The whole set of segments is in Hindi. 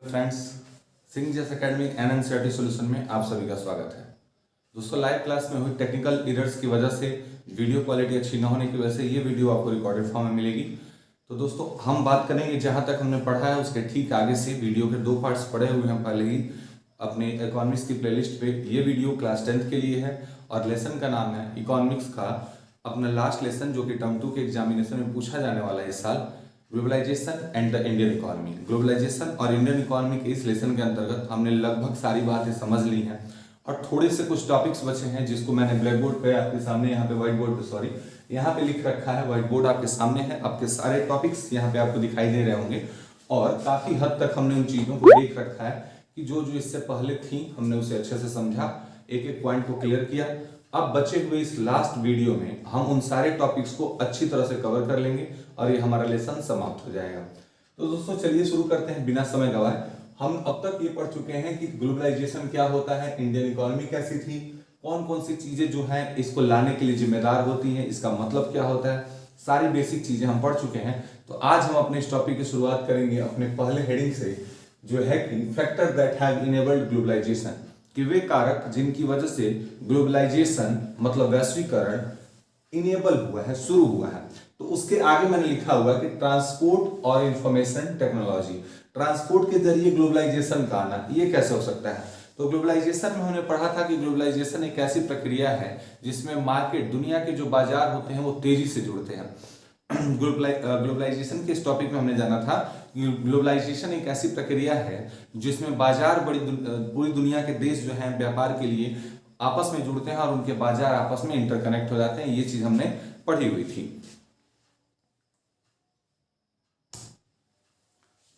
फ्रेंड्स, सिंह जैस एकेडमी एनएनसीईआरटी सॉल्यूशन में आप सभी का स्वागत है। दोस्तों, लाइव क्लास में हुई टेक्निकल एरर्स की वजह से वीडियो क्वालिटी अच्छी न होने की वजह से ये वीडियो आपको रिकॉर्डेड फॉर्म में मिलेगी। तो दोस्तों, हम बात करेंगे जहां तक हमने पढ़ा है उसके ठीक आगे से। वीडियो के 2 पार्ट्स पढ़े हुए हैं पहले ही अपने इकोनॉमिक्स की प्लेलिस्ट पे। ये वीडियो क्लास 10th के लिए है और लेसन का नाम है इकोनॉमिक्स का अपना लास्ट लेसन, जो कि टर्म 2 के एग्जामिनेशन में पूछा जाने वाला है इस साल, globalisation and the Indian economy. Globalisation और इंडियन इकोनॉमी के इस लेसन के अंतर्गत हमने लगभग सारी बातें समझ ली हैं और थोड़े से कुछ टॉपिक्स बचे हैं जिसको मैंने ब्लैक बोर्ड पे आपके सामने, यहाँ पे व्हाइट बोर्ड पे सॉरी, यहाँ पे लिख रखा है। व्हाइट बोर्ड आपके सामने है, आपके सारे टॉपिक्स यहाँ पे आपको दिखाई दे रहे होंगे और काफी हद तक हमने उन चीजों को देख रखा है कि जो जो इससे पहले थी हमने उसे अच्छे से समझा, एक एक पॉइंट को क्लियर किया। अब बचे हुए इस लास्ट वीडियो में हम उन सारे टॉपिक्स को अच्छी तरह से कवर कर लेंगे और ये हमारा लेसन समाप्त हो जाएगा। तो दोस्तों, चलिए शुरू करते हैं बिना समय गवाए। हम अब तक ये पढ़ चुके हैं कि ग्लोबलाइजेशन क्या होता है, इंडियन इकोनॉमी कैसी थी, कौन कौन सी चीजें जो हैं इसको लाने के लिए जिम्मेदार होती हैं, इसका मतलब क्या होता है, सारी बेसिक चीजें हम पढ़ चुके हैं। तो आज हम अपने इस टॉपिक की शुरुआत करेंगे अपने पहले हेडिंग से, जो है कि factor that have enabled globalisation, कि वे कारक जिनकी वजह से ग्लोबलाइजेशन मतलब वैश्वीकरण इनेबल हुआ है, शुरू हुआ है। तो उसके आगे मैंने लिखा हुआ है कि ट्रांसपोर्ट और इंफॉर्मेशन टेक्नोलॉजी, ट्रांसपोर्ट के जरिए ग्लोबलाइजेशन का आना, ये कैसे हो सकता है। तो ग्लोबलाइजेशन में हमने पढ़ा था कि ग्लोबलाइजेशन एक ऐसी प्रक्रिया है जिसमें मार्केट, दुनिया के जो बाजार होते हैं वो तेजी से जुड़ते हैं। ग्लोबलाइजेशन के इस टॉपिक में हमने जाना था कि ग्लोबलाइजेशन एक ऐसी प्रक्रिया है जिसमें बाजार पूरी दुनिया के देश जो हैं व्यापार के लिए आपस में जुड़ते हैं और उनके बाजार आपस में इंटरकनेक्ट हो जाते हैं। ये चीज हमने पढ़ी हुई थी।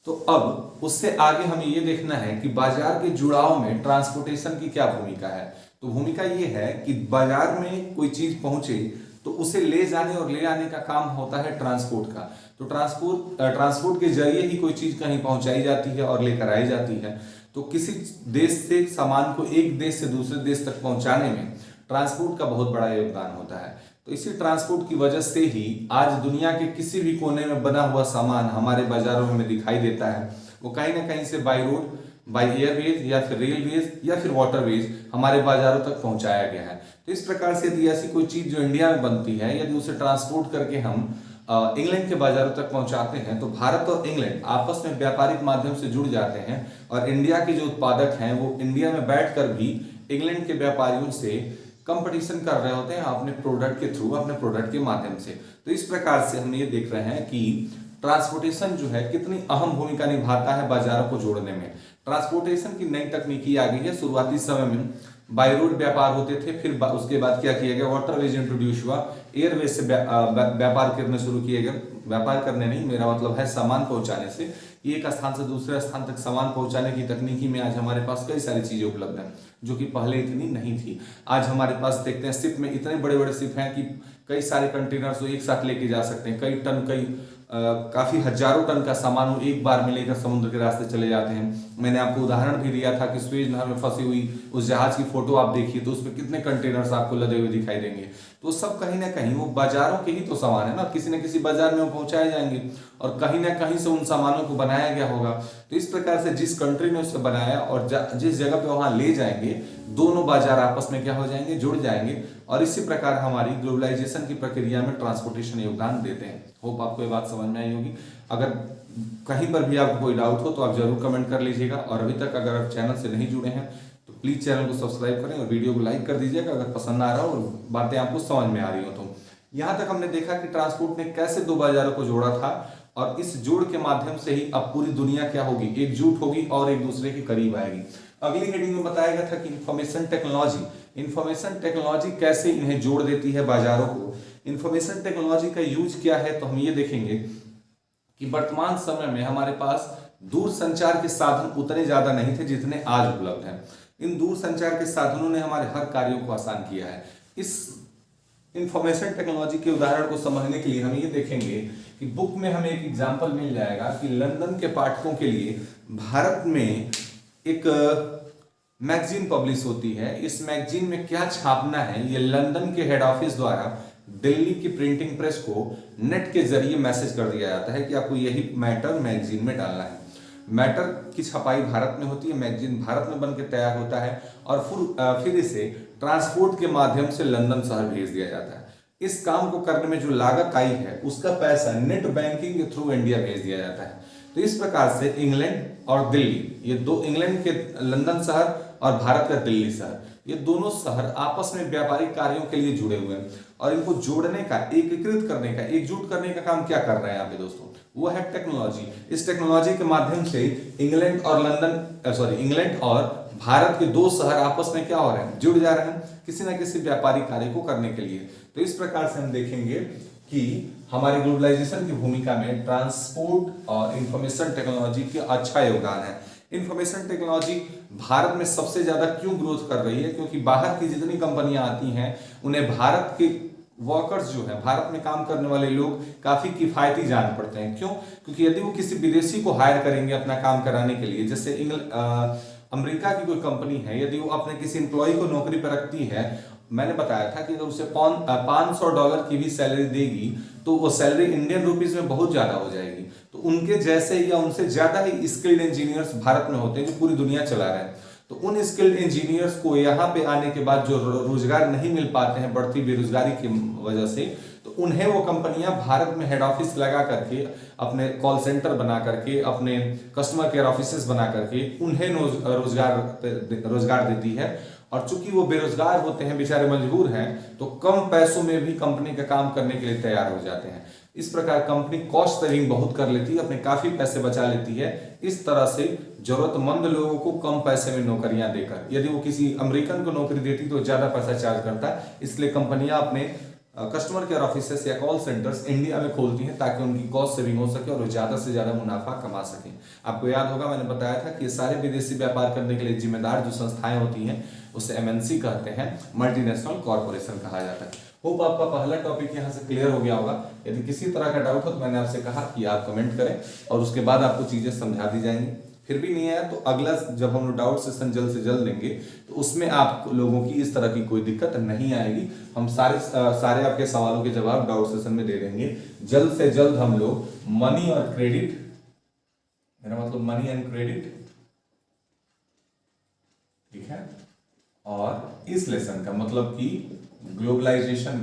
तो अब उससे आगे हमें ये देखना है कि बाजार के जुड़ाव में ट्रांसपोर्टेशन की क्या भूमिका है। तो भूमिका ये है कि बाजार में कोई चीज पहुंचे तो उसे ले जाने और ले आने का काम होता है ट्रांसपोर्ट का। तो ट्रांसपोर्ट के जरिए ही कोई चीज कहीं पहुंचाई जाती है और लेकर आई जाती है। तो किसी देश से सामान को एक देश से दूसरे देश तक पहुंचाने में ट्रांसपोर्ट का बहुत बड़ा योगदान होता है। तो इसी ट्रांसपोर्ट की वजह से ही आज दुनिया के किसी भी कोने में बना हुआ सामान हमारे बाजारों में दिखाई देता है। वो कहीं ना कहीं से बाई रोड, बाई एयरवेज या फिर रेलवेज या फिर वाटरवेज हमारे बाजारों तक पहुंचाया गया है। तो इस प्रकार से यदि ऐसी कोई चीज जो इंडिया में बनती है, यदि उसे ट्रांसपोर्ट करके हम इंग्लैंड के बाजारों तक पहुंचाते हैं तो भारत और इंग्लैंड आपस में व्यापारिक माध्यम से जुड़ जाते हैं और इंडिया के जो उत्पादक हैं वो इंडिया में बैठकर भी इंग्लैंड के व्यापारियों से कंपटीशन कर रहे होते हैं अपने प्रोडक्ट के थ्रू, अपने प्रोडक्ट के माध्यम से। तो इस प्रकार से हम ये देख रहे हैं कि ट्रांसपोर्टेशन जो है कितनी अहम भूमिका निभाता है बाजारों को जोड़ने में। ट्रांसपोर्टेशन की नई तकनीकी आ गई है। शुरुआती समय में बाई रोड व्यापार होते थे, फिर उसके बाद क्या किया गया, वाटरवेज इंट्रोड्यूस हुआ, एयरवेज से व्यापार करने शुरू किए गए। व्यापार करने नहीं, मेरा मतलब है सामान पहुंचाने से, एक स्थान से दूसरे स्थान तक सामान पहुंचाने की तकनीकी में आज हमारे पास कई सारी चीजें उपलब्ध हैं जो कि पहले इतनी नहीं थी। आज हमारे पास देखते हैं शिप में इतने बड़े बड़े शिप हैं कि कई सारे कंटेनर्स एक साथ लेके जा सकते हैं। कई टन, काफी हजारों टन का सामान वो एक बार में लेकर समुद्र के रास्ते चले जाते हैं। मैंने आपको उदाहरण भी दिया था कि स्वेज नहर में फंसी हुई उस जहाज की फोटो आप देखिए तो उसमें कितने कंटेनर्स आपको लदे हुए दिखाई देंगे। तो सब कहीं ना कहीं वो बाजारों के ही तो सामान है ना, किसी न किसी बाजार में वो पहुंचाए जाएंगे और कहीं ना कहीं से उन सामानों को बनाया गया होगा। तो इस प्रकार से जिस कंट्री ने उसे बनाया और जिस जगह पे वहां ले जाएंगे, दोनों बाजार आपस में क्या हो जाएंगे, जुड़ जाएंगे। और इसी प्रकार हमारी ग्लोबलाइजेशन की प्रक्रिया में ट्रांसपोर्टेशन योगदान देते हैं। होप आपको ये बात समझ में आई होगी। अगर कहीं पर भी आपको कोई डाउट हो तो आप जरूर कमेंट कर लीजिएगा और अभी तक अगर आप चैनल से नहीं जुड़े हैं तो प्लीज चैनल को सब्सक्राइब करें और वीडियो को लाइक कर दीजिएगा अगर पसंद आ रहा हो और बातें आपको समझ में आ रही हो तो। यहाँ तक हमने देखा कि ट्रांसपोर्ट ने कैसे दो बाजारों को जोड़ा था और इस जोड़ के माध्यम से ही अब पूरी दुनिया क्या होगी, एकजुट होगी और एक दूसरे के करीब आएगी। अगली हेडिंग में बताया गया था कि इंफॉर्मेशन टेक्नोलॉजी, इंफॉर्मेशन टेक्नोलॉजी कैसे इन्हें जोड़ देती है बाजारों को। इंफॉर्मेशन टेक्नोलॉजी का यूज क्या है तो हम ये देखेंगे कि वर्तमान समय में हमारे पास दूर संचार के साधन उतने ज्यादा नहीं थे जितने आज उपलब्ध हैं। इन दूर संचार के साधनों ने हमारे हर कार्यों को आसान किया है। इस इंफॉर्मेशन टेक्नोलॉजी के उदाहरण को समझने के लिए हम ये देखेंगे कि बुक में हमें एक एग्जांपल मिल जाएगा कि लंदन के पाठकों के लिए भारत में एक मैगजीन पब्लिश होती है। इस मैगजीन में क्या छापना है, ये लंदन के हेड ऑफिस द्वारा दिल्ली की प्रिंटिंग प्रेस को नेट के जरिए मैसेज कर दिया जाता है कि आपको यही मैटर मैगजीन में डालना है। मैटर की छपाई भारत में होती है, मैगजीन भारत में बन के तैयार होता है और फिर इसे ट्रांसपोर्ट के माध्यम से लंदन शहर भेज दिया जाता है। इस काम को करने में जो लागत आई है उसका पैसा नेट बैंकिंग के थ्रू इंडिया भेज दिया जाता है। तो इस प्रकार से इंग्लैंड और दिल्ली, ये दो, इंग्लैंड के लंदन शहर और भारत का दिल्ली शहर, ये दोनों शहर आपस में व्यापारिक कार्यों के लिए जुड़े हुए हैं और इनको जोड़ने का, एकीकृत करने का, एकजुट करने का काम क्या कर रहे हैं यहाँ पे दोस्तों, वो है टेक्नोलॉजी। इस टेक्नोलॉजी के माध्यम से इंग्लैंड और भारत के दो शहर आपस में क्या हो रहे हैं, जुड़ जा रहे हैं किसी ना किसी व्यापारिक कार्य को करने के लिए। तो इस प्रकार से हम देखेंगे कि हमारे ग्लोबलाइजेशन की भूमिका में ट्रांसपोर्ट और इंफॉर्मेशन टेक्नोलॉजी का अच्छा योगदान है। इंफॉर्मेशन टेक्नोलॉजी भारत में सबसे ज्यादा क्यों ग्रोथ कर रही है, क्योंकि बाहर की जितनी कंपनियां आती हैं उन्हें भारत के वर्कर्स जो है, भारत में काम करने वाले लोग काफी किफायती जान पड़ते हैं। क्यों? क्योंकि यदि वो किसी विदेशी को हायर करेंगे अपना काम कराने के लिए, जैसे अमेरिका की कोई कंपनी है, यदि वो अपने किसी एम्प्लॉय को नौकरी पर रखती है, मैंने बताया था कि अगर उसे $500 की भी सैलरी देगी तो वो सैलरी इंडियन रुपीज में बहुत ज्यादा हो जाएगी। तो उनके जैसे या उनसे ज्यादा ही स्किल्ड इंजीनियर्स भारत में होते हैं जो पूरी दुनिया चला रहे हैं। तो उन स्किल्ड इंजीनियर्स को यहाँ पे आने के बाद जो रोजगार नहीं मिल पाते हैं बढ़ती बेरोजगारी की वजह से, तो उन्हें वो कंपनियां भारत में हेड ऑफिस लगा करके, अपने कॉल सेंटर बना करके, अपने कस्टमर केयर ऑफिसेस बना करके उन्हें रोजगार देती है। और चूंकि वो बेरोजगार होते हैं, बेचारे मजबूर हैं, तो कम पैसों में भी कंपनी का काम करने के लिए तैयार हो जाते हैं। इस प्रकार कंपनी कॉस्ट सेविंग बहुत कर लेती है, अपने काफी पैसे बचा लेती है इस तरह से जरूरतमंद लोगों को कम पैसे में नौकरियां देकर। यदि वो किसी अमेरिकन को नौकरी देती तो ज्यादा पैसा चार्ज करता, इसलिए कंपनियां अपने कस्टमर केयर ऑफिसेस या कॉल सेंटर्स इंडिया में खोलती हैं ताकि उनकी कॉस्ट सेविंग हो सके और वो ज्यादा से ज्यादा मुनाफा कमा सकें। आपको याद होगा मैंने बताया था कि ये सारे विदेशी व्यापार करने के लिए जिम्मेदार जो संस्थाएं होती हैं उसे MNC कहते हैं, मल्टीनेशनल कॉर्पोरेशन कहा जाता है। होप आपका पहला टॉपिक यहाँ से क्लियर हो गया होगा। यदि किसी तरह का डाउट हो तो मैंने आपसे कहा कि आप कमेंट करें और उसके बाद आपको चीजें समझा दी जाएंगी। फिर भी नहीं आया तो अगला जब हम लोग डाउट सेशन जल्द से जल्द लेंगे तो उसमें आप लोगों की इस तरह की कोई दिक्कत नहीं आएगी। हम सारे आपके सवालों के जवाब डाउट सेशन में दे देंगे। जल्द से जल्द हम लोग मनी और क्रेडिट, मेरा मतलब मनी एंड क्रेडिट, ठीक है, और इस लेसन का मतलब कि ग्लोबलाइजेशन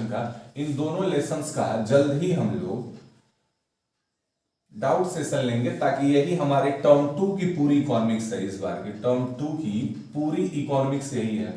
का इन दोनों लेसन्स का जल्द ही हम लोग डाउट सेशन लेंगे, ताकि यही हमारे टर्म 2 की पूरी इकोनॉमिक्स है। इस बार की टर्म 2 की पूरी इकोनॉमिक्स यही है।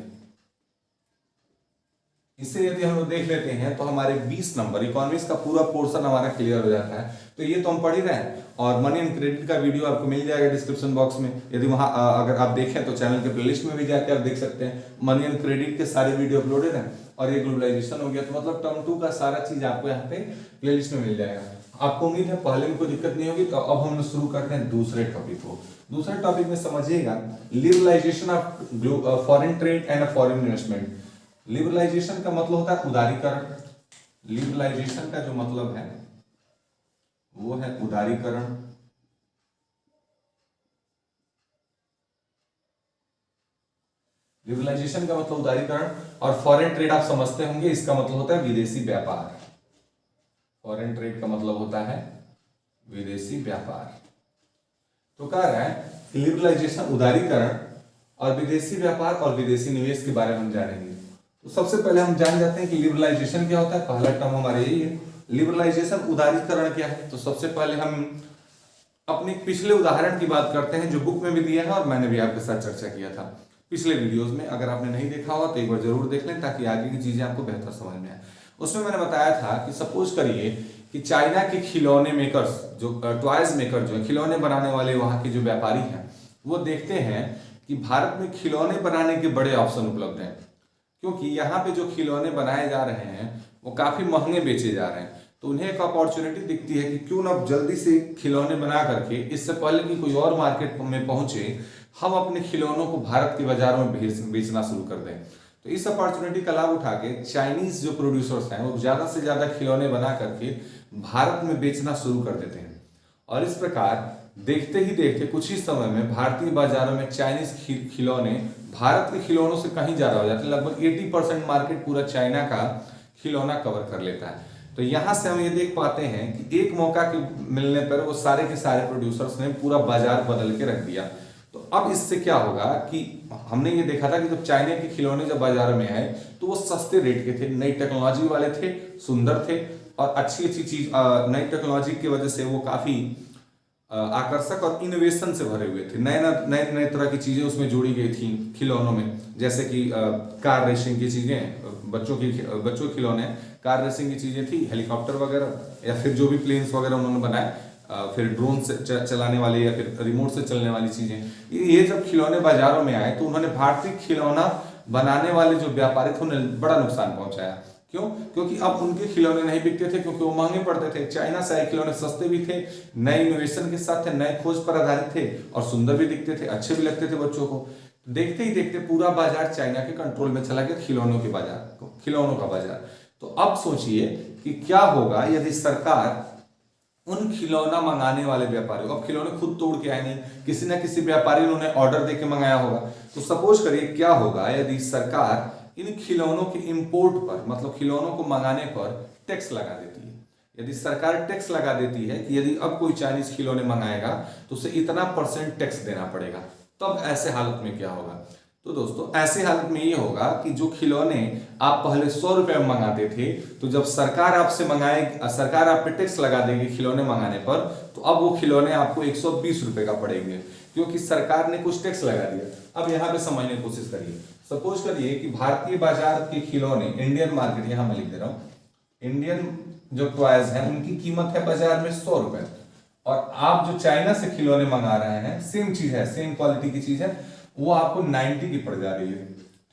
इसे यदि हम लोग देख लेते हैं तो हमारे 20 नंबर इकोनॉमिक्स का पूरा पोर्शन हमारा क्लियर हो जाता है। तो ये तो हम पढ़ ही रहे हैं और मनी एंड क्रेडिट का वीडियो आपको मिल जाएगा डिस्क्रिप्शन बॉक्स में। यदि वहां अगर आप देखें तो चैनल के प्लेलिस्ट में भी जाकर आप देख सकते हैं। मनी एंड क्रेडिट के सारे वीडियो अपलोडेड हैं और ये ग्लोबलाइजेशन हो गया, तो मतलब टर्म 2 का सारा चीज आपको यहाँ पे प्लेलिस्ट में मिल जाएगा। आपको उम्मीद है पहले में कोई दिक्कत नहीं होगी। तो अब हम शुरू करते हैं दूसरे टॉपिक को। दूसरे टॉपिक में समझिएगा liberalisation of foreign trade and foreign investment. Liberalisation का मतलब होता है उदारीकरण। लिबरलाइजेशन का जो मतलब है वो है उदारीकरण। लिबरलाइजेशन का मतलब उदारीकरण और फॉरेन ट्रेड आप समझते होंगे, इसका मतलब होता है विदेशी व्यापार। फॉरेन ट्रेड का मतलब होता है विदेशी व्यापार। तो कह रहा है लिबरलाइजेशन, उदारीकरण और विदेशी व्यापार और विदेशी निवेश के बारे में हम जानेंगे। तो सबसे पहले हम जान जाते हैं कि लिबरलाइजेशन क्या होता है। पहला टर्म हमारा यही है। लिबरलाइजेशन, उदारीकरण क्या है। तो सबसे पहले हम अपने पिछले उदाहरण की बात करते हैं जो बुक में भी दिया है और मैंने भी आपके साथ चर्चा किया था पिछले वीडियोस में। अगर आपने नहीं देखा हो तो एक बार जरूर देख लें ताकि आगे की चीजें आपको बेहतर समझ में आए। उसमें मैंने बताया था कि सपोज करिए कि चाइना के खिलौने मेकर्स, जो टॉयज मेकर, जो खिलौने बनाने वाले वहां के जो व्यापारी हैं, वो देखते हैं कि भारत में खिलौने बनाने के बड़े ऑप्शन उपलब्ध हैं, क्योंकि यहाँ पे जो खिलौने बनाए जा रहे हैं वो काफी महंगे बेचे जा रहे हैं। तो उन्हें एक अपॉर्चुनिटी दिखती है कि क्यों ना जल्दी से खिलौने बना करके, इससे पहले कि कोई और मार्केट में पहुंचे, हम अपने खिलौनों को भारत के बाजारों में बेचना शुरू कर दें। तो इस अपॉर्चुनिटी का लाभ उठा के चाइनीज जो प्रोड्यूसर्स हैं वो ज्यादा से ज्यादा खिलौने बना करके भारत में बेचना शुरू कर देते हैं। और इस प्रकार देखते ही देखते कुछ ही समय में भारतीय बाजारों में चाइनीज खिलौने भारत के खिलौनों से कहीं ज्यादा हो जाते हैं। लगभग 80% मार्केट पूरा चाइना का खिलौना कवर कर लेता है। तो यहां से हम ये देख पाते हैं कि एक मौका के मिलने पर वो सारे के सारे प्रोड्यूसर्स ने पूरा बाजार बदल के रख दिया। तो अब इससे क्या होगा कि हमने ये देखा था कि जब चाइना के खिलौने जब बाजार में आए तो वो सस्ते रेट के थे, नई टेक्नोलॉजी वाले थे, सुंदर थे और अच्छी अच्छी चीज, नई टेक्नोलॉजी की वजह से वो काफी आकर्षक और इनोवेशन से भरे हुए थे। नए नए नए तरह की चीजें उसमें जोड़ी गई थी खिलौनों में, जैसे कि कार रेसिंग की चीजें, बच्चों के खिलौने कार रेसिंग की चीजें थी, हेलीकॉप्टर वगैरह या फिर जो भी प्लेन्स वगैरह उन्होंने बनाए, फिर ड्रोन से चलाने वाले या फिर रिमोट से चलने वाली चीजें, ये जब खिलौने बाजारों में आए तो उन्होंने भारतीय खिलौना बनाने वाले जो व्यापारी थे उन्हें बड़ा नुकसान पहुंचाया। क्यों? क्योंकि अब उनके खिलौने नहीं बिकते थे, क्योंकि वो महंगे पड़ते थे। चाइना से आए खिलौने सस्ते भी थे, नए इनोवेशन के साथ थे, नए खोज पर आधारित थे और सुंदर भी दिखते थे, अच्छे भी लगते थे बच्चों को। देखते ही देखते पूरा बाजार चाइना के कंट्रोल में चला गया, खिलौनों का बाजार। तो अब सोचिए कि क्या होगा यदि सरकार उन खिलौना मंगाने वाले व्यापारी, अब खिलौने खुद तोड़ के आए नहीं, किसी ना किसी व्यापारी ने उन्हें ऑर्डर देके मंगाया होगा। तो सपोज करिए क्या होगा यदि सरकार इन खिलौनों के इंपोर्ट पर, मतलब खिलौनों को मंगाने पर टैक्स लगा देती है। यदि सरकार टैक्स लगा देती है कि यदि अब कोई चाइनीज खिलौने मंगाएगा तो उसे इतना % टैक्स देना पड़ेगा, तब ऐसे हालत में क्या होगा? तो दोस्तों ऐसे हालत में ये होगा कि जो खिलौने आप पहले 100 रुपए में मंगाते थे, तो जब सरकार आपसे सरकार आप पे टैक्स लगा देगी खिलौने मंगाने पर, तो अब वो खिलौने आपको 120 रुपए का पड़ेंगे, क्योंकि सरकार ने कुछ टैक्स लगा दिया। अब यहाँ पे समझने की कोशिश करिए। सपोज करिए कि भारतीय बाजार के खिलौने, इंडियन मार्केट, यहां मैं लिख दे रहा हूं, इंडियन जो टॉयज हैं उनकी कीमत है बाजार में 100 रुपए, और आप जो चाइना से खिलौने मंगा रहे हैं, सेम चीज है, सेम क्वालिटी की चीज है, वो आपको 90 की पड़ जा रही है।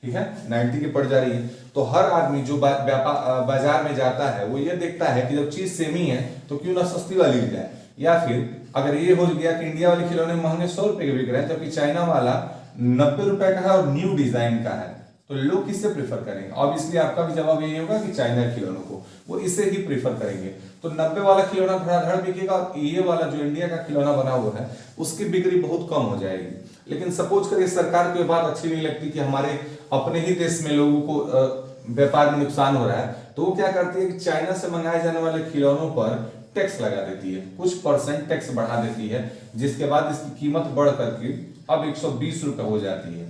ठीक है, 90 की पड़ जा रही है। तो हर आदमी जो बाजार में जाता है वो ये देखता है कि जब चीज सेम ही है तो क्यों ना सस्ती वाली ली जाए। या फिर अगर ये हो गया कि इंडिया वाले खिलौने महंगे 100 रुपए के बिक रहे हैं, जबकि चाइना वाला 90 रुपए का है और न्यू डिजाइन का है, तो लोग किससे प्रेफर करेंगे? ऑब्वियसली आपका भी जवाब यही होगा कि चाइना के खिलौनों को, वो इसे ही प्रेफर करेंगे। तो 90 वाला खिलौना धड़ाधड़ बिकेगा और ये वाला जो इंडिया का खिलौना बना हुआ है उसकी बिक्री बहुत कम हो जाएगी। लेकिन सपोज करिए सरकार को ये बात अच्छी नहीं लगती कि हमारे अपने ही देश में लोगों को व्यापार में नुकसान हो रहा है, तो वो क्या करती है कि चाइना से मंगाए जाने वाले खिलौनों पर टैक्स लगा देती है, कुछ % टैक्स बढ़ा देती है, जिसके बाद इसकी कीमत बढ़ करके अब 120 रुपए हो जाती है।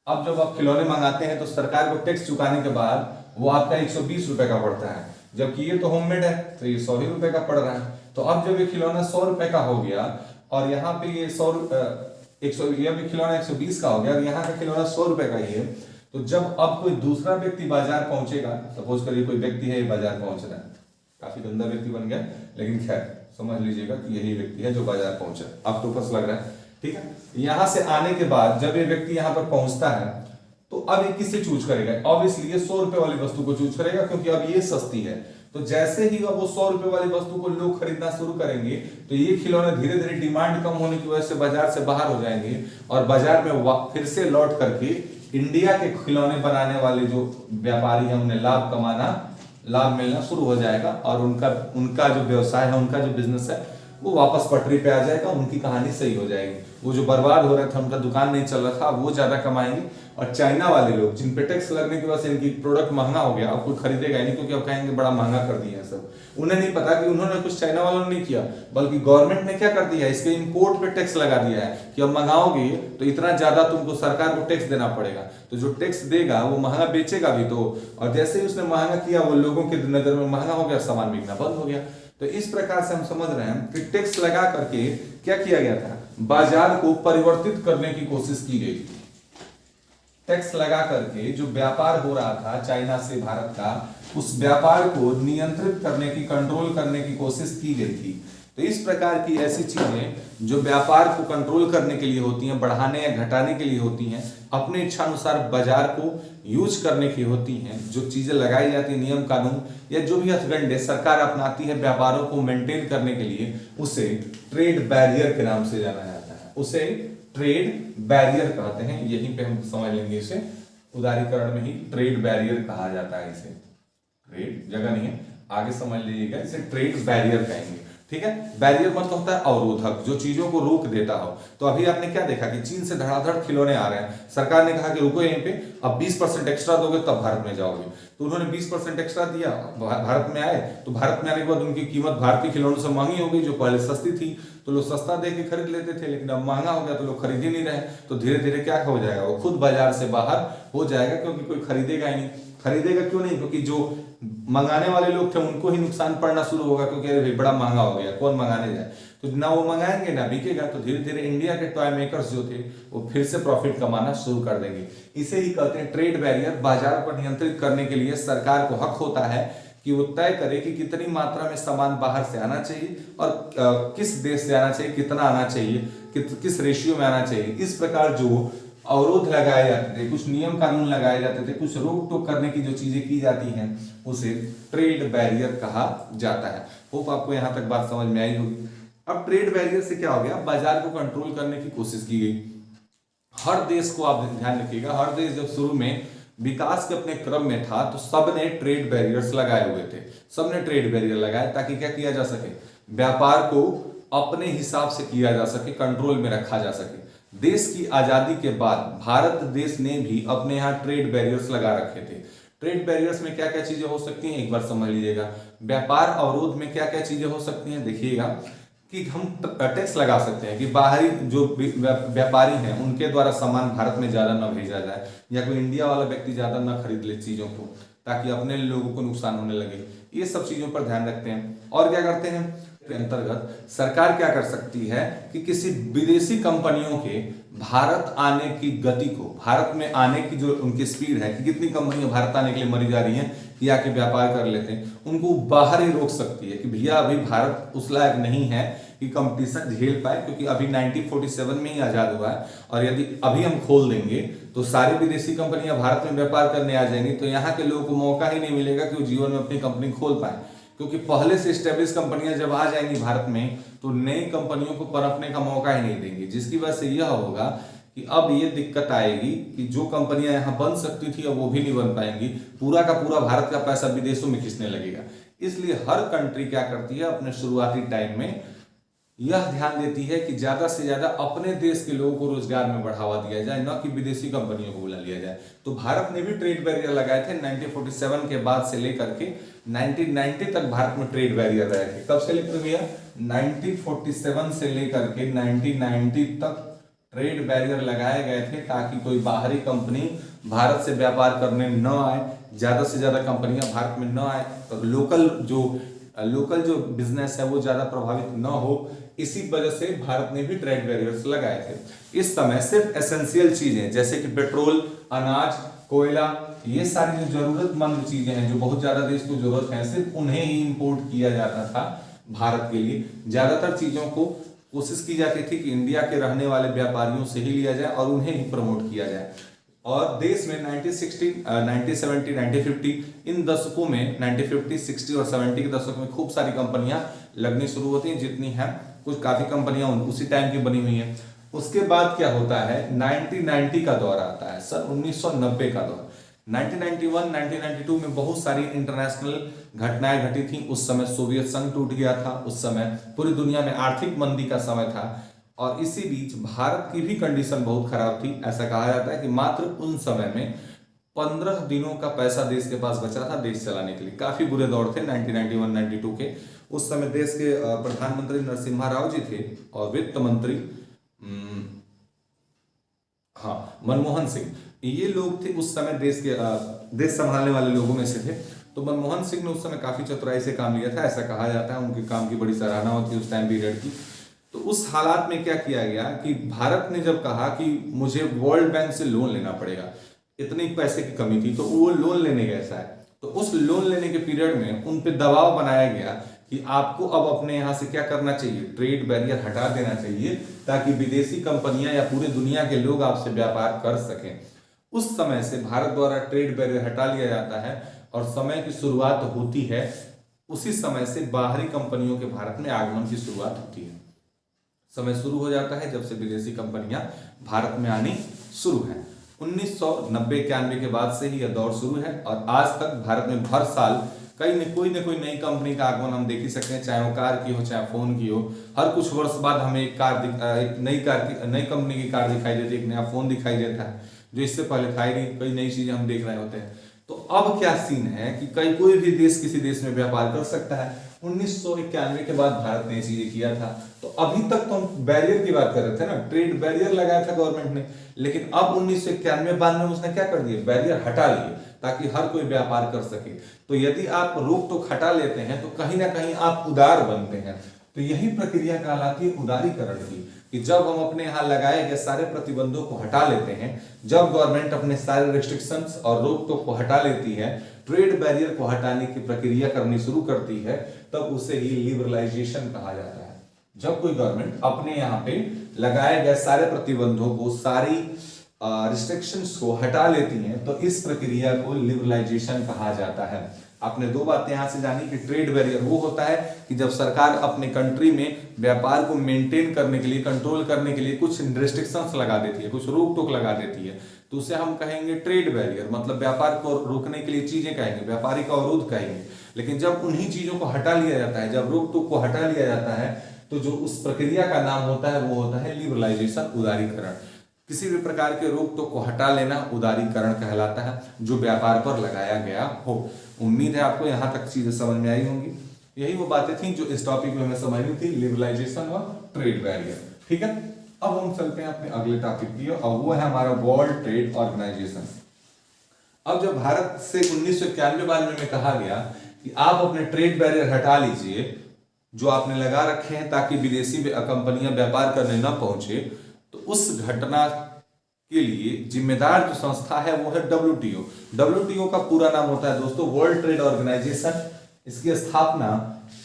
अब जब आप खिलौने मंगाते हैं तो सरकार को टैक्स चुकाने के बाद वो आपका 120 रुपए का पड़ता है, जबकि ये तो होममेड है तो ये 100 ही रुपए का पड़ रहा है। तो अब जब ये खिलौना 100 रुपए का हो गया और यहाँ पे ये 100 ये भी खिलौना 120 का हो गया और यहाँ का खिलौना 100 रुपए का ही है, तो जब अब कोई दूसरा व्यक्ति बाजार पहुंचेगा, सपोज करिए कोई व्यक्ति है बाजार पहुंच रहा है, काफी गंदा व्यक्ति बन गया, लेकिन खैर समझ लीजिएगा कि यही व्यक्ति है जो बाजार पहुंचा, आपको फर्स्ट लग रहा है। ठीक है, यहां से आने के बाद जब ये व्यक्ति यहां पर पहुंचता है तो अब ये किससे चूज करेगा? ऑब्वियसली ये 100 रुपए वाली वस्तु को चूज करेगा, क्योंकि अब ये सस्ती है। तो जैसे ही अब वो 100 रुपए वाली वस्तु को लोग खरीदना शुरू करेंगे तो ये खिलौने धीरे धीरे डिमांड कम होने की वजह से बाजार से बाहर हो जाएंगे और बाजार में फिर से लौट करके इंडिया के खिलौने बनाने वाले जो व्यापारी हैं उन्हें लाभ मिलना शुरू हो जाएगा और उनका जो व्यवसाय है, उनका जो बिजनेस है वो वापस पटरी पे आ जाएगा, उनकी कहानी सही हो जाएगी। वो जो बर्बाद हो रहा था, उनका दुकान नहीं चल रहा था, वो ज्यादा कमाएंगे और चाइना वाले लोग जिन पे टैक्स लगने की वजह से इनकी प्रोडक्ट महंगा हो गया, अब कोई खरीदेगा नहीं, क्योंकि अब कहेंगे बड़ा महंगा कर दिया है सब। उन्हें नहीं पता कि उन्होंने कुछ चाइना वालों ने नहीं किया, बल्कि गवर्नमेंट ने क्या कर दिया है, इसके इंपोर्ट पे टैक्स लगा दिया है कि अब मंगाओगे तो इतना ज्यादा तुमको सरकार को टैक्स देना पड़ेगा। तो जो टैक्स देगा वो महंगा बेचेगा भी तो, और जैसे ही उसने महंगा किया वो लोगों की नजर में महंगा हो गया, सामान बिकना बंद हो गया। तो इस प्रकार से हम समझ रहे हैं कि टैक्स लगा करके क्या किया गया था, बाजार को परिवर्तित करने की कोशिश की गई थी। टैक्स लगा करके जो व्यापार हो रहा था चाइना से भारत का, उस व्यापार को नियंत्रित करने की, कंट्रोल करने की कोशिश की गई थी। तो इस प्रकार की ऐसी चीजें जो व्यापार को कंट्रोल करने के लिए होती हैं, बढ़ाने या घटाने के लिए होती हैं, अपने इच्छा अनुसार बाजार को यूज करने की होती हैं, जो चीजें लगाई जाती है, नियम कानून या जो भी हथकंडे सरकार अपनाती है व्यापारों को मेंटेन करने के लिए, उसे ट्रेड बैरियर के नाम से जाना जाता है। उसे ट्रेड बैरियर कहते हैं। यहीं पे हम समझ लेंगे इसे, उदारीकरण में ही ट्रेड बैरियर कहा जाता है। इसे ट्रेड जगह नहीं है, आगे समझ लीजिएगा, इसे ट्रेड बैरियर कहेंगे। ठीक है। बैरियर मतलब होता है अवरोधक, जो चीजों को रोक देता हो। तो अभी आपने क्या देखा कि चीन से धड़ाधड़ खिलौने आ रहे हैं, सरकार ने कहा कि रुको यहीं पे, अब 20% एक्स्ट्रा दोगे तब भारत में जाओगे। तो उन्होंने 20% एक्स्ट्रा दिया, भारत में आए। तो भारत में आने के बाद उनकी कीमत भारतीय खिलौनों से महंगी हो गई, जो पहले सस्ती थी तो लोग सस्ता दे के खरीद लेते थे, लेकिन अब महंगा हो गया तो लोग खरीद ही नहीं रहे। तो धीरे धीरे क्या हो जाएगा, वो खुद बाजार से बाहर हो जाएगा, क्योंकि कोई खरीदेगा ही नहीं। खरीदेगा क्यों नहीं, क्योंकि जो मंगाने वाले लोग थे उनको ही नुकसान पड़ना शुरू होगा, क्योंकि अरे बड़ा महंगा हो गया, कौन मंगाने जाए। तो ना वो मंगाएंगे ना बिकेगा। तो धीरे धीरे इंडिया के टॉय मेकर्स जो थे वो फिर से प्रॉफिट कमाना शुरू कर देंगे। इसे ही कहते हैं ट्रेड बैरियर। बाजार को नियंत्रित करने के लिए सरकार को हक होता है कि वो तय करे कि कितनी मात्रा में सामान बाहर से आना चाहिए और किस देश से आना चाहिए, कितना आना चाहिए, किस रेशियो में आना चाहिए। इस प्रकार जो अवरोध लगाए जाते थे, कुछ नियम कानून लगाए जाते थे, कुछ रोक टोक करने की जो चीजें की जाती हैं, उसे ट्रेड बैरियर कहा जाता है। होप आपको यहां तक बात समझ में आई होगी। अब ट्रेड बैरियर से क्या हो गया, बाजार को कंट्रोल करने की कोशिश की गई। हर देश को आप ध्यान रखिएगा, हर देश जब शुरू में विकास के अपने क्रम में था तो सबने ट्रेड बैरियर्स लगाए हुए थे। सबने ट्रेड बैरियर लगाए ताकि क्या किया जा सके, व्यापार को अपने हिसाब से किया जा सके, कंट्रोल में रखा जा सके। देश की आजादी के बाद भारत देश ने भी अपने यहाँ ट्रेड बैरियर्स लगा रखे थे। ट्रेड बैरियर्स में क्या क्या चीजें हो सकती हैं, एक बार समझ लीजिएगा। व्यापार अवरोध में क्या क्या चीजें हो सकती हैं, देखिएगा कि हम टैक्स लगा सकते हैं कि बाहरी जो व्यापारी हैं उनके द्वारा सामान भारत में ज्यादा ना भेजा जाए, या कोई इंडिया वाला व्यक्ति ज्यादा ना खरीद ले चीजों को, ताकि अपने लोगों को नुकसान होने लगे। ये सब चीजों पर ध्यान रखते हैं। और क्या करते हैं, के अंतर्गत सरकार क्या कर सकती है कि किसी विदेशी कंपनियों के भारत आने की गति को, भारत में आने की जो उनकी स्पीड है कि कितनी कंपनियां भारत आने के लिए मरी जा रही हैं कि आके व्यापार कर लेते हैं, उनको बाहर ही रोक सकती है कि भैया अभी भारत उस लायक नहीं है कि कंपटीशन झेल पाए, क्योंकि अभी 1947 में ही आजाद हुआ है। और यदि अभी हम खोल देंगे तो सारी विदेशी कंपनियां भारत में व्यापार करने आ जाएंगी, तो यहाँ के लोगों को मौका ही नहीं मिलेगा कि वो जीवन में अपनी कंपनी खोल पाए। क्योंकि पहले से स्टेब्लिश कंपनियां जब आ जाएंगी भारत में तो नई कंपनियों को पनपने का मौका ही नहीं देंगे, जिसकी वजह से यह होगा कि अब ये दिक्कत आएगी कि जो कंपनियां यहाँ बन सकती थी अब वो भी नहीं बन पाएंगी। पूरा का पूरा भारत का पैसा विदेशों में खींचने लगेगा। इसलिए हर कंट्री क्या करती है, अपने शुरुआती टाइम में यह ध्यान देती है कि ज्यादा से ज्यादा अपने देश के लोगों को रोजगार में बढ़ावा दिया जाए, न कि विदेशी कंपनियों को बुला लिया जाए। तो भारत ने भी ट्रेड बैरियर लगाए थे 1947 के बाद से लेकर के 1990 तक भारत में ट्रेड बैरियर रहे थे। कब से लेकर भैया 1947 से लेकर के 1990 तक ट्रेड बैरियर लगाए गए थे, ताकि कोई बाहरी कंपनी भारत से व्यापार करने न आए, ज्यादा से ज्यादा कंपनियां भारत में न आए, तो लोकल जो बिजनेस है वो ज्यादा प्रभावित न हो। इसी वजह से भारत ने भी ट्रेड बैरियर्स लगाए थे। इस समय सिर्फ एसेंशियल चीजें जैसे कि पेट्रोल, अनाज, कोयला, ये सारी जो जरूरतमंद चीजें हैं जो बहुत ज्यादा देश को जरूरत है, सिर्फ उन्हें ही इंपोर्ट किया जाता था भारत के लिए। ज्यादातर चीजों को कोशिश की जाती थी कि इंडिया के रहने वाले व्यापारियों से ही लिया जाए और उन्हें ही प्रमोट किया जाए। और देश में 1960, 1970, 1950 इन दशकों में 1950, 60 और 70 के दशक में खूब सारी कंपनियां लगनी शुरू होती हैं, जितनी हैं कुछ काफी कंपनियां उसी टाइम की बनी हुई हैं। उसके बाद क्या होता है, 1990 का दौर आता है, सन 1990 का दौर। 1991, 1992 में बहुत सारी इंटरनेशनल घटनाएं घटी थी। उस समय सोवियत संघ टूट गया था, उस समय पूरी दुनिया में आर्थिक मंदी का समय था, और इसी बीच भारत की भी कंडीशन बहुत खराब थी। ऐसा कहा जाता है कि मात्र उन समय में 15 दिनों का पैसा देश के पास बचा था देश चलाने के लिए। काफी बुरे दौर थे 1991-92 के। उस समय देश के प्रधानमंत्री नरसिम्हा राव जी थे और वित्त मंत्री मनमोहन सिंह, ये लोग थे उस समय देश संभालने वाले लोगों में से थे। तो मनमोहन सिंह ने उस समय काफी चतुराई से काम लिया था, ऐसा कहा जाता है। उनके काम की बड़ी सराहना होती है उस टाइम पीरियड की। तो उस हालात में क्या किया गया कि भारत ने जब कहा कि मुझे वर्ल्ड बैंक से लोन लेना पड़ेगा, इतनी पैसे की कमी थी, तो वो लोन लेने गए शायद। तो उस लोन लेने के पीरियड में उन पे दबाव बनाया गया कि आपको अब अपने यहाँ से क्या करना चाहिए, ट्रेड बैरियर हटा देना चाहिए, ताकि विदेशी कंपनियां या पूरी दुनिया के लोग आपसे व्यापार कर सकें। उस समय से भारत द्वारा ट्रेड बैरियर हटा लिया जाता है और समय की शुरुआत होती है। उसी समय से बाहरी कंपनियों के भारत में आगमन की शुरुआत होती है। समय शुरू हो जाता है जब से विदेशी कंपनियां भारत में आनी शुरू है। 1990-91 के बाद से ही यह दौर शुरू है और आज तक भारत में हर साल कोई न कोई नई कंपनी का आगमन हम देख ही सकते हैं, चाहे वो कार की हो चाहे फोन की हो। हर कुछ वर्ष बाद हमें एक नई कंपनी की कार दिखाई देती है, एक नया फोन दिखाई देता है, जो इससे पहले था ही नहीं। कई नई चीजें हम देख रहे होते हैं। तो अब क्या सीन है कि कोई भी देश किसी देश में व्यापार कर सकता है। 1991 के बाद भारत ने चीजें किया था। तो अभी तक तो हम बैरियर की बात कर रहे थे ना, ट्रेड बैरियर लगाया था गवर्नमेंट ने, लेकिन अब 1991-92 में उसने क्या कर दिया, बैरियर हटा लिए ताकि हर कोई व्यापार कर सके। तो यदि आप रोक टोक हटा लेते हैं तो कहीं ना कहीं आप उदार बनते हैं। तो यही प्रक्रिया कहलाती है उदारीकरण की, कि जब हम अपने यहाँ लगाए गए सारे प्रतिबंधों को हटा लेते हैं, जब गवर्नमेंट अपने सारे रेस्ट्रिक्शंस और रोक टोक को हटा लेती है, ट्रेड बैरियर को हटाने की प्रक्रिया करनी शुरू करती है, तब उसे ही लिबरलाइजेशन कहा जाता है। जब कोई गवर्नमेंट अपने यहाँ पे लगाए गए सारे प्रतिबंधों को, सारी रिस्ट्रिक्शंस को हटा लेती हैं, तो इस प्रक्रिया को लिबरलाइजेशन कहा जाता है। आपने दो बातें यहां से जानी कि ट्रेड बैरियर वो होता है कि जब सरकार अपने कंट्री में व्यापार को मेंटेन करने के लिए, कंट्रोल करने के लिए कुछ रिस्ट्रिक्शंस लगा देती है, कुछ रोक टोक लगा देती है, तो उसे हम कहेंगे ट्रेड बैरियर, मतलब व्यापार को रोकने के लिए चीजें कहेंगे, व्यापारिक अवरोध कहेंगे। लेकिन जब उन्हीं चीजों को हटा लिया जाता है, जब रोक टोक को हटा लिया जाता है, तो जो उस प्रक्रिया का नाम होता है वो होता है लिबरलाइजेशन, उदारीकरण। किसी भी प्रकार के रोक टोक को हटा लेना उदारीकरण कहलाता है, जो व्यापार पर लगाया गया हो। उम्मीद है आपको यहाँ तक चीजें समझ में आई होंगी। यही वो बातें थी जो इस टॉपिक में हमें समझनी थी, लिबरलाइजेशन और ट्रेड बैरियर। ठीक है, अब हम चलते हैं अपने अगले टॉपिक की और वो है हमारा वर्ल्ड ट्रेड ऑर्गेनाइजेशन। अब जब भारत से 1991 में कहा गया कि आप अपने ट्रेड बैरियर हटा लीजिए जो आपने लगा रखे हैं ताकि विदेशी कंपनियां व्यापार करने न पहुंचे, तो उस घटना के लिए जिम्मेदार जो संस्था है वो है WTO। WTO का पूरा नाम होता है दोस्तों वर्ल्ड ट्रेड ऑर्गेनाइजेशन। इसकी स्थापना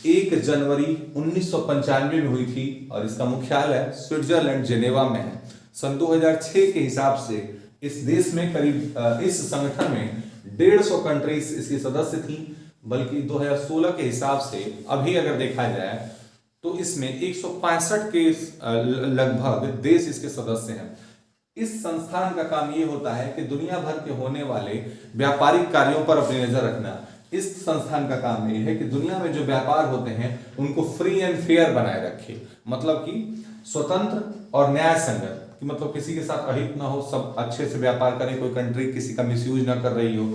1 जनवरी 1995 में हुई थी और इसका मुख्यालय स्विट्जरलैंड जेनेवा में है। सन 2006 के हिसाब से इस देश में करीब इस संगठन में 150 कंट्रीज इसकी सदस्य थी, बल्कि 2016 के हिसाब से अभी अगर देखा जाए तो इसमें 165 के लगभग देश इसके सदस्य हैं। इस संस्थान का काम ये होता है कि दुनिया भर के होने वाले व्यापारिक कार्यों पर अपनी नजर रखना। इस संस्थान का काम ये है कि दुनिया में जो व्यापार होते हैं उनको फ्री एंड फेयर बनाए रखे, मतलब कि स्वतंत्र और न्याय संगत, कि मतलब किसी के साथ अहित ना हो, सब अच्छे से व्यापार करें, कोई कंट्री किसी का मिसयूज ना कर रही हो,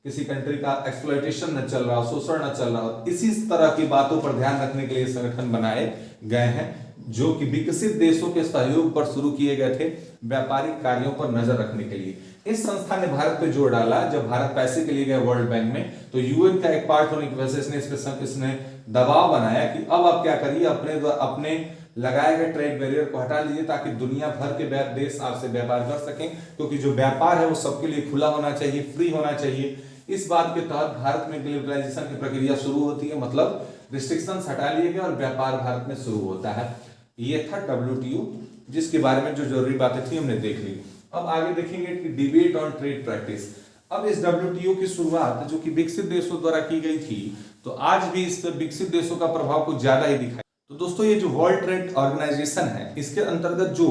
किसी कंट्री का एक्सप्लॉयटेशन न चल रहा हो, शोषण न चल रहा हो। इसी तरह की बातों पर ध्यान रखने के लिए संगठन बनाए गए हैं, जो कि विकसित देशों के सहयोग पर शुरू किए गए थे, व्यापारिक कार्यों पर नजर रखने के लिए। इस संस्था ने भारत पे जोर डाला। जब भारत पैसे के लिए गया वर्ल्ड बैंक में, तो यूएन का एक पार्ट होने की वजह से इसने दबाव बनाया कि अब आप क्या करिए, अपने लगाए गए ट्रेड बैरियर को हटा लीजिए ताकि दुनिया भर के देश आपसे व्यापार कर सकें, क्योंकि जो व्यापार है वो सबके लिए खुला होना चाहिए, फ्री होना चाहिए। इस बात के तहत भारत में ग्लोबलाइजेशन की प्रक्रिया शुरू होती है, मतलब रिस्ट्रिक्शंस हटा लिए गए और व्यापार भारत में शुरू होता है। ये था WTO, जिसके बारे में जो जरूरी बातें थी हमने देख ली। अब आगे देखेंगे कि डिबेट ऑन ट्रेड प्रैक्टिस। अब इस WTO की शुरुआत जो कि विकसित देशों द्वारा की गई थी, तो आज भी इस पर विकसित देशों का प्रभाव कुछ ज्यादा ही दिखाई। तो दोस्तों ये जो वर्ल्ड ट्रेड ऑर्गेनाइजेशन है, इसके अंतर्गत जो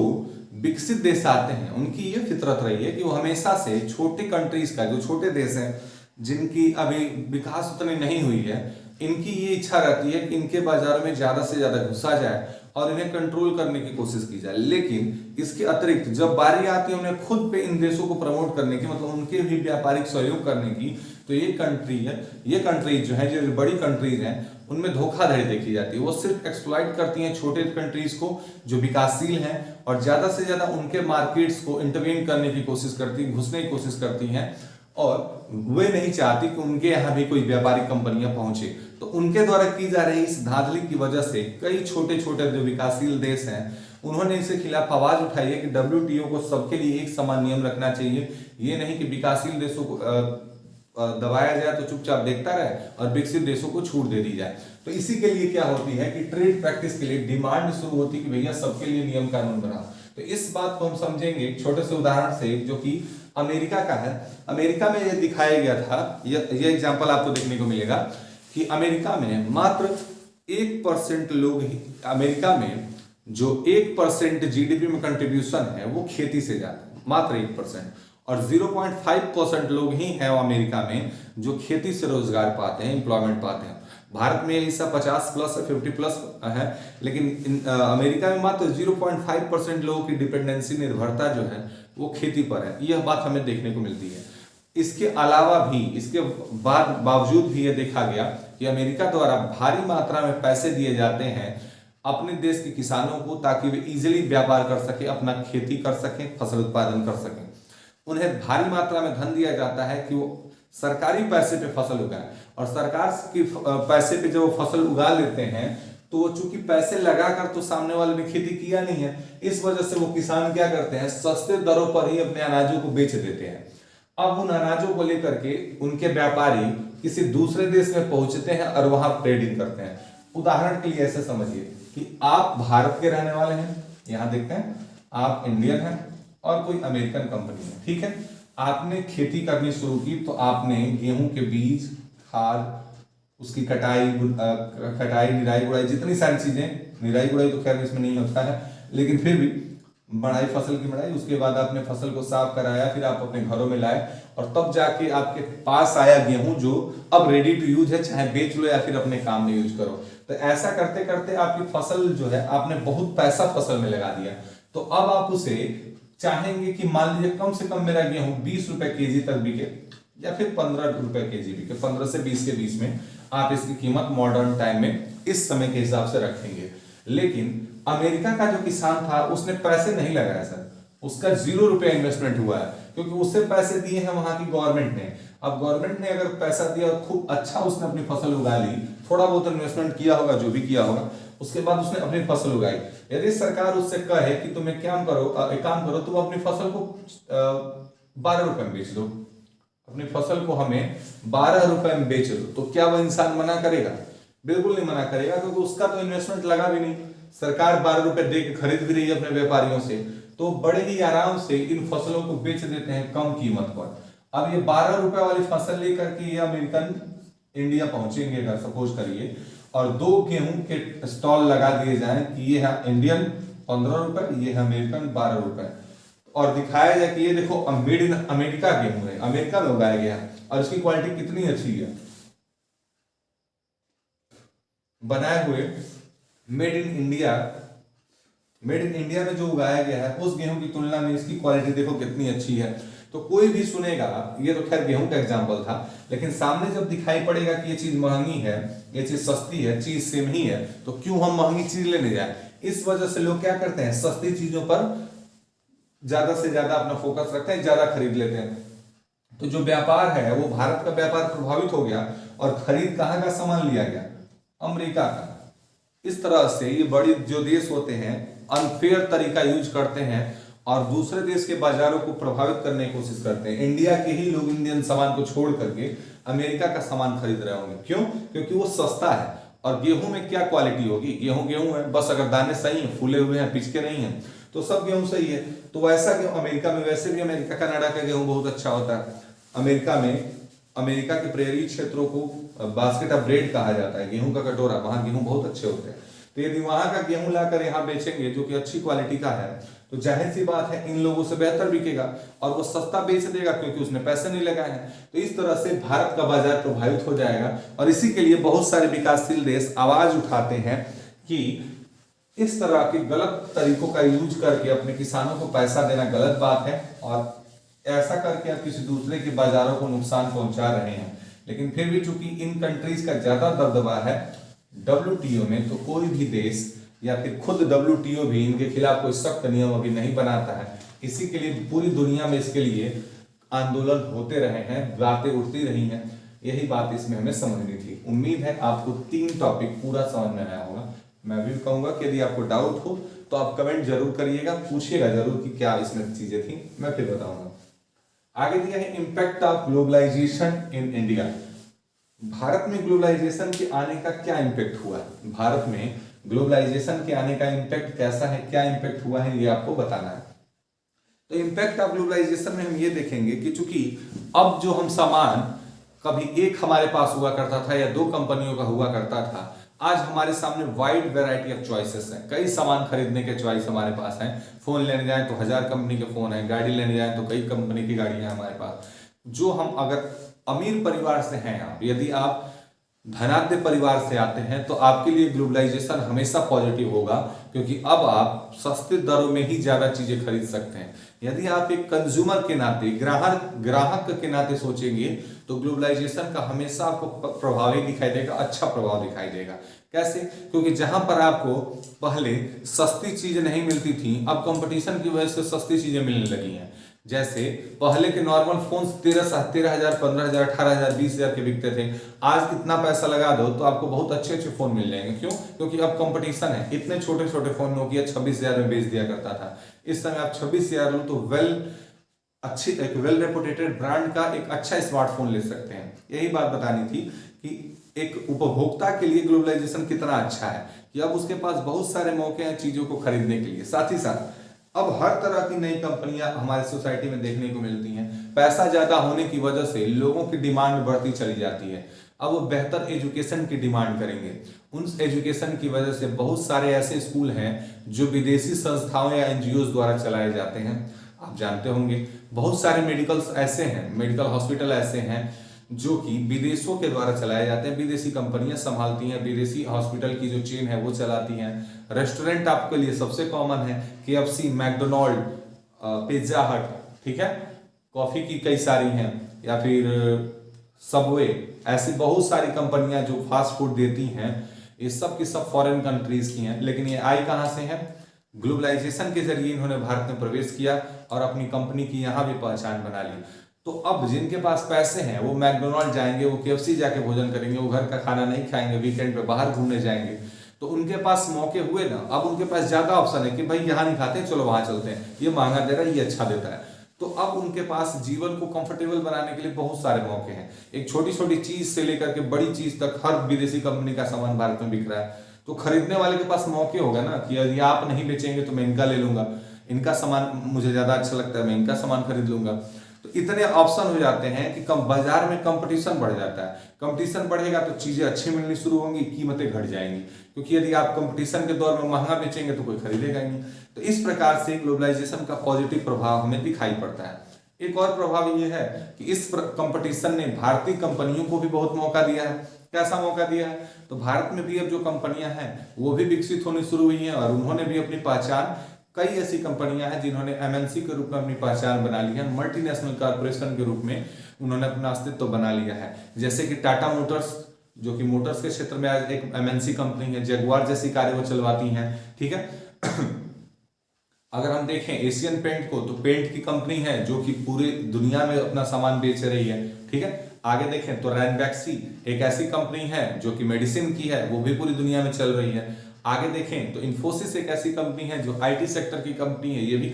विकसित देश आते हैं उनकी ये फितरत रही है कि वो हमेशा से छोटे कंट्रीज का, जो छोटे देश हैं जिनकी अभी विकास उतनी नहीं हुई है, इनकी ये इच्छा रहती है कि इनके बाजारों में ज्यादा से ज्यादा घुसा जाए और इन्हें कंट्रोल करने की कोशिश की जाए। लेकिन इसके अतिरिक्त जब बारी आती है उन्हें खुद पे इन देशों को प्रमोट करने की, मतलब उनके भी व्यापारिक सहयोग करने की, तो ये कंट्रीज जो है, जो बड़ी कंट्रीज हैं, उनमें धोखाधड़ी देखी जाती है। वो सिर्फ एक्सप्लॉइट करती हैं छोटे कंट्रीज को जो विकासशील हैं, और ज्यादा से ज्यादा उनके मार्केट्स को इंटरवेन करने की कोशिश करती, घुसने की कोशिश करती हैं, और वे नहीं चाहती कि उनके यहाँ भी कोई व्यापारिक कंपनियां पहुंचे। तो उनके द्वारा की जा रही इस धांधली की वजह से कई छोटे छोटे जो विकासशील देश हैं उन्होंने इसके खिलाफ आवाज उठाई है कि WTO को सबके लिए एक समान नियम रखना चाहिए। ये नहीं कि विकासशील देशों को दबाया जाए तो चुपचाप देखता रहे और विकसित देशों को छूट दे दी जाए। तो इसी के लिए क्या होती है कि ट्रेड प्रैक्टिस के लिए डिमांड शुरू होती है कि भैया सबके लिए नियम कानून बनाओ। तो इस बात को हम समझेंगे एक छोटे से उदाहरण से, जो कि अमेरिका का है। अमेरिका में ये दिखाया गया था, ये एग्जांपल आपको देखने को मिलेगा कि अमेरिका में मात्र 1% लोग ही, अमेरिका में जो 1% GDP में कंट्रीब्यूशन है वो खेती से जाता है, मात्र 1%। और 0.5% लोग ही हैं अमेरिका में जो खेती से रोजगार पाते हैं, एम्प्लॉयमेंट पाते हैं। भारत में यही सब 50+ है, 50+ है, लेकिन अमेरिका में मात्र 0.5% लोगों की डिपेंडेंसी, निर्भरता जो है वो खेती पर है। यह बात हमें देखने को मिलती है। इसके अलावा भी, इसके बावजूद भी ये देखा गया कि अमेरिका द्वारा भारी मात्रा में पैसे दिए जाते हैं अपने देश के किसानों को, ताकि वे इजिली व्यापार कर सके, अपना खेती कर सकें, फसल उत्पादन कर सकें। उन्हें भारी मात्रा में धन दिया जाता है कि वो सरकारी पैसे पे फसल उगाएं, और सरकार की पैसे पे जब वो फसल उगा लेते हैं तो वो चूंकि पैसे लगाकर तो सामने वाले ने खेती किया नहीं है, इस वजह से वो किसान क्या करते हैं, सस्ते दरों पर ही अपने अनाजों को बेच देते हैं। अब उन अनाजों को लेकर के उनके व्यापारी किसी दूसरे देश में पहुंचते हैं और वहां ट्रेडिंग करते हैं। उदाहरण के लिए ऐसे समझिए कि आप भारत के रहने वाले हैं, यहां देखते हैं आप इंडियन हैं और कोई अमेरिकन कंपनी है, ठीक है। आपने खेती करनी शुरू की तो आपने गेहूं के बीज, खाद, उसकी कटाई, निराई गुड़ाई, जितनी सारी चीजें, निराई गुड़ाई तो खैर इसमें नहीं होता है, लेकिन फिर भी मड़ाई, फसल की मड़ाई, उसके बाद आपने फसल को साफ कराया, फिर आप अपने घरों में लाए और तब जाके आपके पास आया गेहूं जो अब रेडी टू यूज है, चाहे बेच लो या फिर अपने काम में यूज करो। तो ऐसा करते करते आपकी फसल जो है, आपने बहुत पैसा फसल में लगा दिया, तो अब आप उसे चाहेंगे कि मान लीजिए कम से कम मेरा गेहूं 20 रुपए केजी तक बिके या फिर 15 रुपए केजी बिके, 15 से 20 के बीच में आप इसकी कीमत मॉडर्न टाइम में इस समय के हिसाब से रखेंगे। लेकिन अमेरिका का जो किसान था उसने पैसे नहीं लगाया सर, उसका 0 रुपया इन्वेस्टमेंट हुआ है, क्योंकि उससे पैसे दिए हैं वहां की गवर्नमेंट ने। अब गवर्नमेंट ने अगर पैसा दिया और खूब अच्छा उसने अपनी फसल उगा ली, थोड़ा बहुत इन्वेस्टमेंट किया होगा, जो भी किया होगा, उसके बाद उसने अपनी फसल उगाई। यदि सरकार उससे कहे कि तुम एक काम करो, तुम अपनी फसल को 12 रुपए में बेच दो, अपनी फसल को हमें 12 रुपए में बेच दो, तो क्या वह इंसान मना करेगा? बिल्कुल नहीं मना करेगा, क्योंकि उसका तो इन्वेस्टमेंट लगा भी नहीं। सरकार 12 रुपए दे के खरीद भी रही है अपने व्यापारियों से, तो बड़े ही आराम से इन फसलों को बेच देते हैं कम कीमत पर। अब ये 12 रुपए वाली फसल लेकर के ये अमेरिकन इंडिया पहुंचेंगे अगर सपोज करिए, और 2 गेहूं के स्टॉल लगा दिए जाएं कि ये है इंडियन 15 रुपए, ये है अमेरिकन 12 रुपए, और दिखाया जाए कि ये देखो मेड इन अमेरिका गेहूं है, अमेरिका में उगाया गया और इसकी क्वालिटी कितनी अच्छी है, बनाए हुए मेड इन इंडिया में जो उगाया गया है उस गेहूं की तुलना में इसकी क्वालिटी देखो कितनी अच्छी है। तो कोई भी सुनेगा, ये तो खैर गेहूं का एग्जांपल था, लेकिन सामने जब दिखाई पड़ेगा कि ये चीज महंगी है, ये चीज सस्ती है, चीज सेम ही है, तो क्यों हम महंगी चीज लेने जाए? इस वजह से लोग क्या करते हैं, सस्ती चीजों पर ज्यादा से ज्यादा अपना फोकस रखते हैं, ज्यादा खरीद लेते हैं। तो जो व्यापार है वो भारत का व्यापार प्रभावित हो गया और खरीद कहां का सामान लिया गया, अमेरिका का। इस तरह से ये बड़ी जो देश होते हैं अनफेयर तरीका यूज करते हैं और दूसरे देश के बाजारों को प्रभावित करने की कोशिश करते हैं। इंडिया के ही लोग इंडियन सामान को छोड़ करके अमेरिका का सामान खरीद रहे होंगे, क्यों? क्योंकि वो सस्ता है। और गेहूं में क्या क्वालिटी होगी, गेहूं है, बस अगर दाने सही हैं, फूले हुए हैं, पिचके नहीं हैं, तो सब गेहूं सही है। तो वैसा गेहूं अमेरिका में, वैसे भी अमेरिका कनाडा का गेहूं बहुत अच्छा होता है। अमेरिका के प्रेरी क्षेत्रों को बास्केट ऑफ ब्रेड कहा जाता है, गेहूं का कटोरा, वहां गेहूं बहुत अच्छे होते हैं। तो यदि वहां का गेहूं लाकर यहाँ बेचेंगे जो कि अच्छी क्वालिटी का है, तो जाहिर सी बात है इन लोगों से बेहतर बिकेगा और वो सस्ता बेच देगा, क्योंकि उसने पैसे नहीं लगाए हैं। तो इस तरह से भारत का बाजार प्रभावित हो जाएगा और इसी के लिए बहुत सारे विकासशील देश आवाज उठाते हैं कि इस तरह के गलत तरीकों का यूज करके अपने किसानों को पैसा देना गलत बात है और ऐसा करके आप किसी दूसरे के बाजारों को नुकसान पहुंचा रहे हैं। लेकिन फिर भी चूंकि इन कंट्रीज का ज्यादा दबदबा है WTO में, तो कोई भी देश या फिर खुद WTO भी इनके खिलाफ कोई सख्त नियम अभी नहीं बनाता है। इसी के लिए पूरी दुनिया में इसके लिए आंदोलन होते रहे हैं, बातें उठती रही हैं। यही बात इसमें हमें समझनी थी। उम्मीद है आपको 3 टॉपिक पूरा समझ में आया होगा। मैं भी कहूंगा कि यदि आपको डाउट हो तो आप कमेंट जरूर करिएगा, पूछिएगा जरूर कि क्या इसमें चीजें थी, मैं फिर बताऊंगा। आगे दिया है impact of globalisation in India. Bharat में ग्लोबलाइजेशन के आने का क्या इंपैक्ट हुआ है, भारत में ग्लोबलाइजेशन के आने का इंपैक्ट कैसा है, क्या इंपैक्ट हुआ है, ये आपको बताना है। तो इंपैक्ट ऑफ ग्लोबलाइजेशन में हम ये देखेंगे कि चूंकि अब जो हम सामान कभी एक हमारे पास हुआ करता था या 2 कंपनियों का हुआ करता था, आज हमारे सामने वाइड वैरायटी ऑफ चॉइसेस हैं, कई सामान खरीदने के चॉइस हमारे पास हैं। फोन लेने जाएं तो 1000 कंपनी के फोन हैं, गाड़ी लेने जाएं तो कई कंपनी की गाड़ियां हैं हमारे पास। जो हम अगर अमीर परिवार से हैं, आप यदि आप धनाढ्य परिवार से आते हैं तो आपके लिए ग्लोबलाइजेशन हमेशा पॉजिटिव होगा, क्योंकि अब आप सस्ते दरों में ही ज्यादा चीजें खरीद सकते हैं। यदि आप एक कंज्यूमर के नाते, ग्राहक के नाते सोचेंगे तो ग्लोबलाइजेशन का हमेशा आपको प्रभाव ही दिखाई देगा, अच्छा प्रभाव दिखाई देगा। कैसे? क्योंकि जहां पर आपको पहले सस्ती चीजें नहीं मिलती थी, अब कंपटीशन की वजह से सस्ती चीजें मिलने लगी हैं। जैसे पहले के नॉर्मल फोन 13,000, 15,000, 18,000, 20,000 के बिकते थे। आज इतना पैसा लगा दो तो आपको बहुत अच्छे अच्छे फोन मिल जाएंगे। क्यों? क्योंकि अब कंपटीशन है। इतने छोटे छोटे फोन नोकिया 26,000 में बेच दिया करता था, इस समय आप 26,000 लो तो एक वेल रेपुटेटेड ब्रांड का एक अच्छा स्मार्टफोन ले सकते हैं। यही बात बतानी थी कि एक उपभोक्ता के लिए ग्लोबलाइजेशन कितना अच्छा है कि अब उसके पास बहुत सारे मौके हैं चीजों को खरीदने के लिए। साथ ही साथ अब हर तरह की नई कंपनियां हमारे सोसाइटी में देखने को मिलती हैं। पैसा ज्यादा होने की वजह से लोगों की डिमांड बढ़ती चली जाती है। अब वो बेहतर एजुकेशन की डिमांड करेंगे। उन एजुकेशन की वजह से बहुत सारे ऐसे स्कूल हैं जो विदेशी संस्थाओं या एनजीओ द्वारा चलाए जाते हैं। आप जानते होंगे बहुत सारे मेडिकल हॉस्पिटल ऐसे हैं जो कि विदेशों के द्वारा चलाए जाते हैं। विदेशी कंपनियां संभालती हैं, विदेशी हॉस्पिटल की जो चेन है वो चलाती हैं। रेस्टोरेंट आपके लिए सबसे कॉमन है, KFC, मैकडोनाल्ड, पिज्जा हट, ठीक है। कॉफी की कई सारी हैं, या फिर सबवे, ऐसी बहुत सारी कंपनियां जो फास्ट फूड देती हैं। ये सब की सब फॉरेन कंट्रीज की हैं, लेकिन ये आई कहां से है? ग्लोबलाइजेशन के जरिए इन्होंने भारत में प्रवेश किया और अपनी कंपनी की यहां भी पहचान बना ली। तो अब जिनके पास पैसे हैं वो मैकडोनाल्ड जाएंगे, वो KFC जाके भोजन करेंगे, वो घर का खाना नहीं खाएंगे, वीकेंड पे बाहर घूमने जाएंगे। तो उनके पास मौके हुए ना, अब उनके पास ज्यादा ऑप्शन है कि भाई यहाँ नहीं खाते, चलो वहां चलते हैं, ये महंगा दे रहा है, ये अच्छा देता है। तो अब उनके पास जीवन को कंफर्टेबल बनाने के लिए बहुत सारे मौके हैं। एक छोटी छोटी चीज से लेकर के बड़ी चीज तक हर विदेशी कंपनी का सामान भारत में बिक रहा है। तो खरीदने वाले के पास मौके होगा ना कि यदि आप नहीं बेचेंगे तो मैं इनका ले लूंगा, इनका सामान मुझे ज्यादा अच्छा लगता है, मैं इनका सामान खरीद लूंगा। तो इतने ऑप्शन हो जाते हैं कि बाजार में कंपटीशन बढ़ जाता है। कंपटीशन बढ़ेगा तो चीजें अच्छी मिलनी शुरू होंगी, कीमतें घट जाएंगी, क्योंकि यदि आप कंपटीशन के दौर में महंगा बेचेंगे तो कोई खरीदेगा ही नहीं। तो इस प्रकार से ग्लोबलाइजेशन का पॉजिटिव प्रभाव हमें दिखाई पड़ता है। एक और प्रभाव यह है कि इस कंपटीशन ने भारतीय कंपनियों को भी बहुत मौका दिया है। कैसा मौका दिया है? तो भारत में भी अब जो कंपनियां हैं वो भी विकसित होनी शुरू हुई हैं और उन्होंने भी अपनी पहचान, कई ऐसी कंपनियां हैं जिन्होंने MNC के रूप में अपनी पहचान बना ली है, मल्टीनेशनल कॉर्पोरेशन के रूप में उन्होंने अपना अस्तित्व बना लिया है। जैसे कि टाटा मोटर्स, जो कि मोटर्स के क्षेत्र में आज एक MNC कंपनी है, जगुआर जैसी कारें वो चलवाती हैं, ठीक है। अगर हम देखें एशियन पेंट को, तो पेंट की कंपनी है जो कि पूरी दुनिया में अपना सामान बेच रही है, ठीक है। आगे देखें तो रैनबैक्सी एक ऐसी कंपनी है जो कि मेडिसिन की है, वो भी पूरी दुनिया में चल रही है। आगे देखें तो इन्फोसिस एक ऐसी कंपनी है जो IT सेक्टर की कंपनी है, ये भी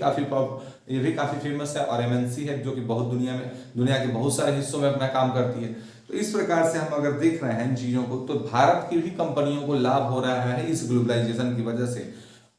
काफी फेमस है, और MNC है जो कि दुनिया के बहुत सारे हिस्सों में अपना काम करती है। तो इस प्रकार से हम अगर देख रहे हैं इन चीजों को, तो भारत की भी कंपनियों को लाभ हो रहा है इस ग्लोबलाइजेशन की वजह से।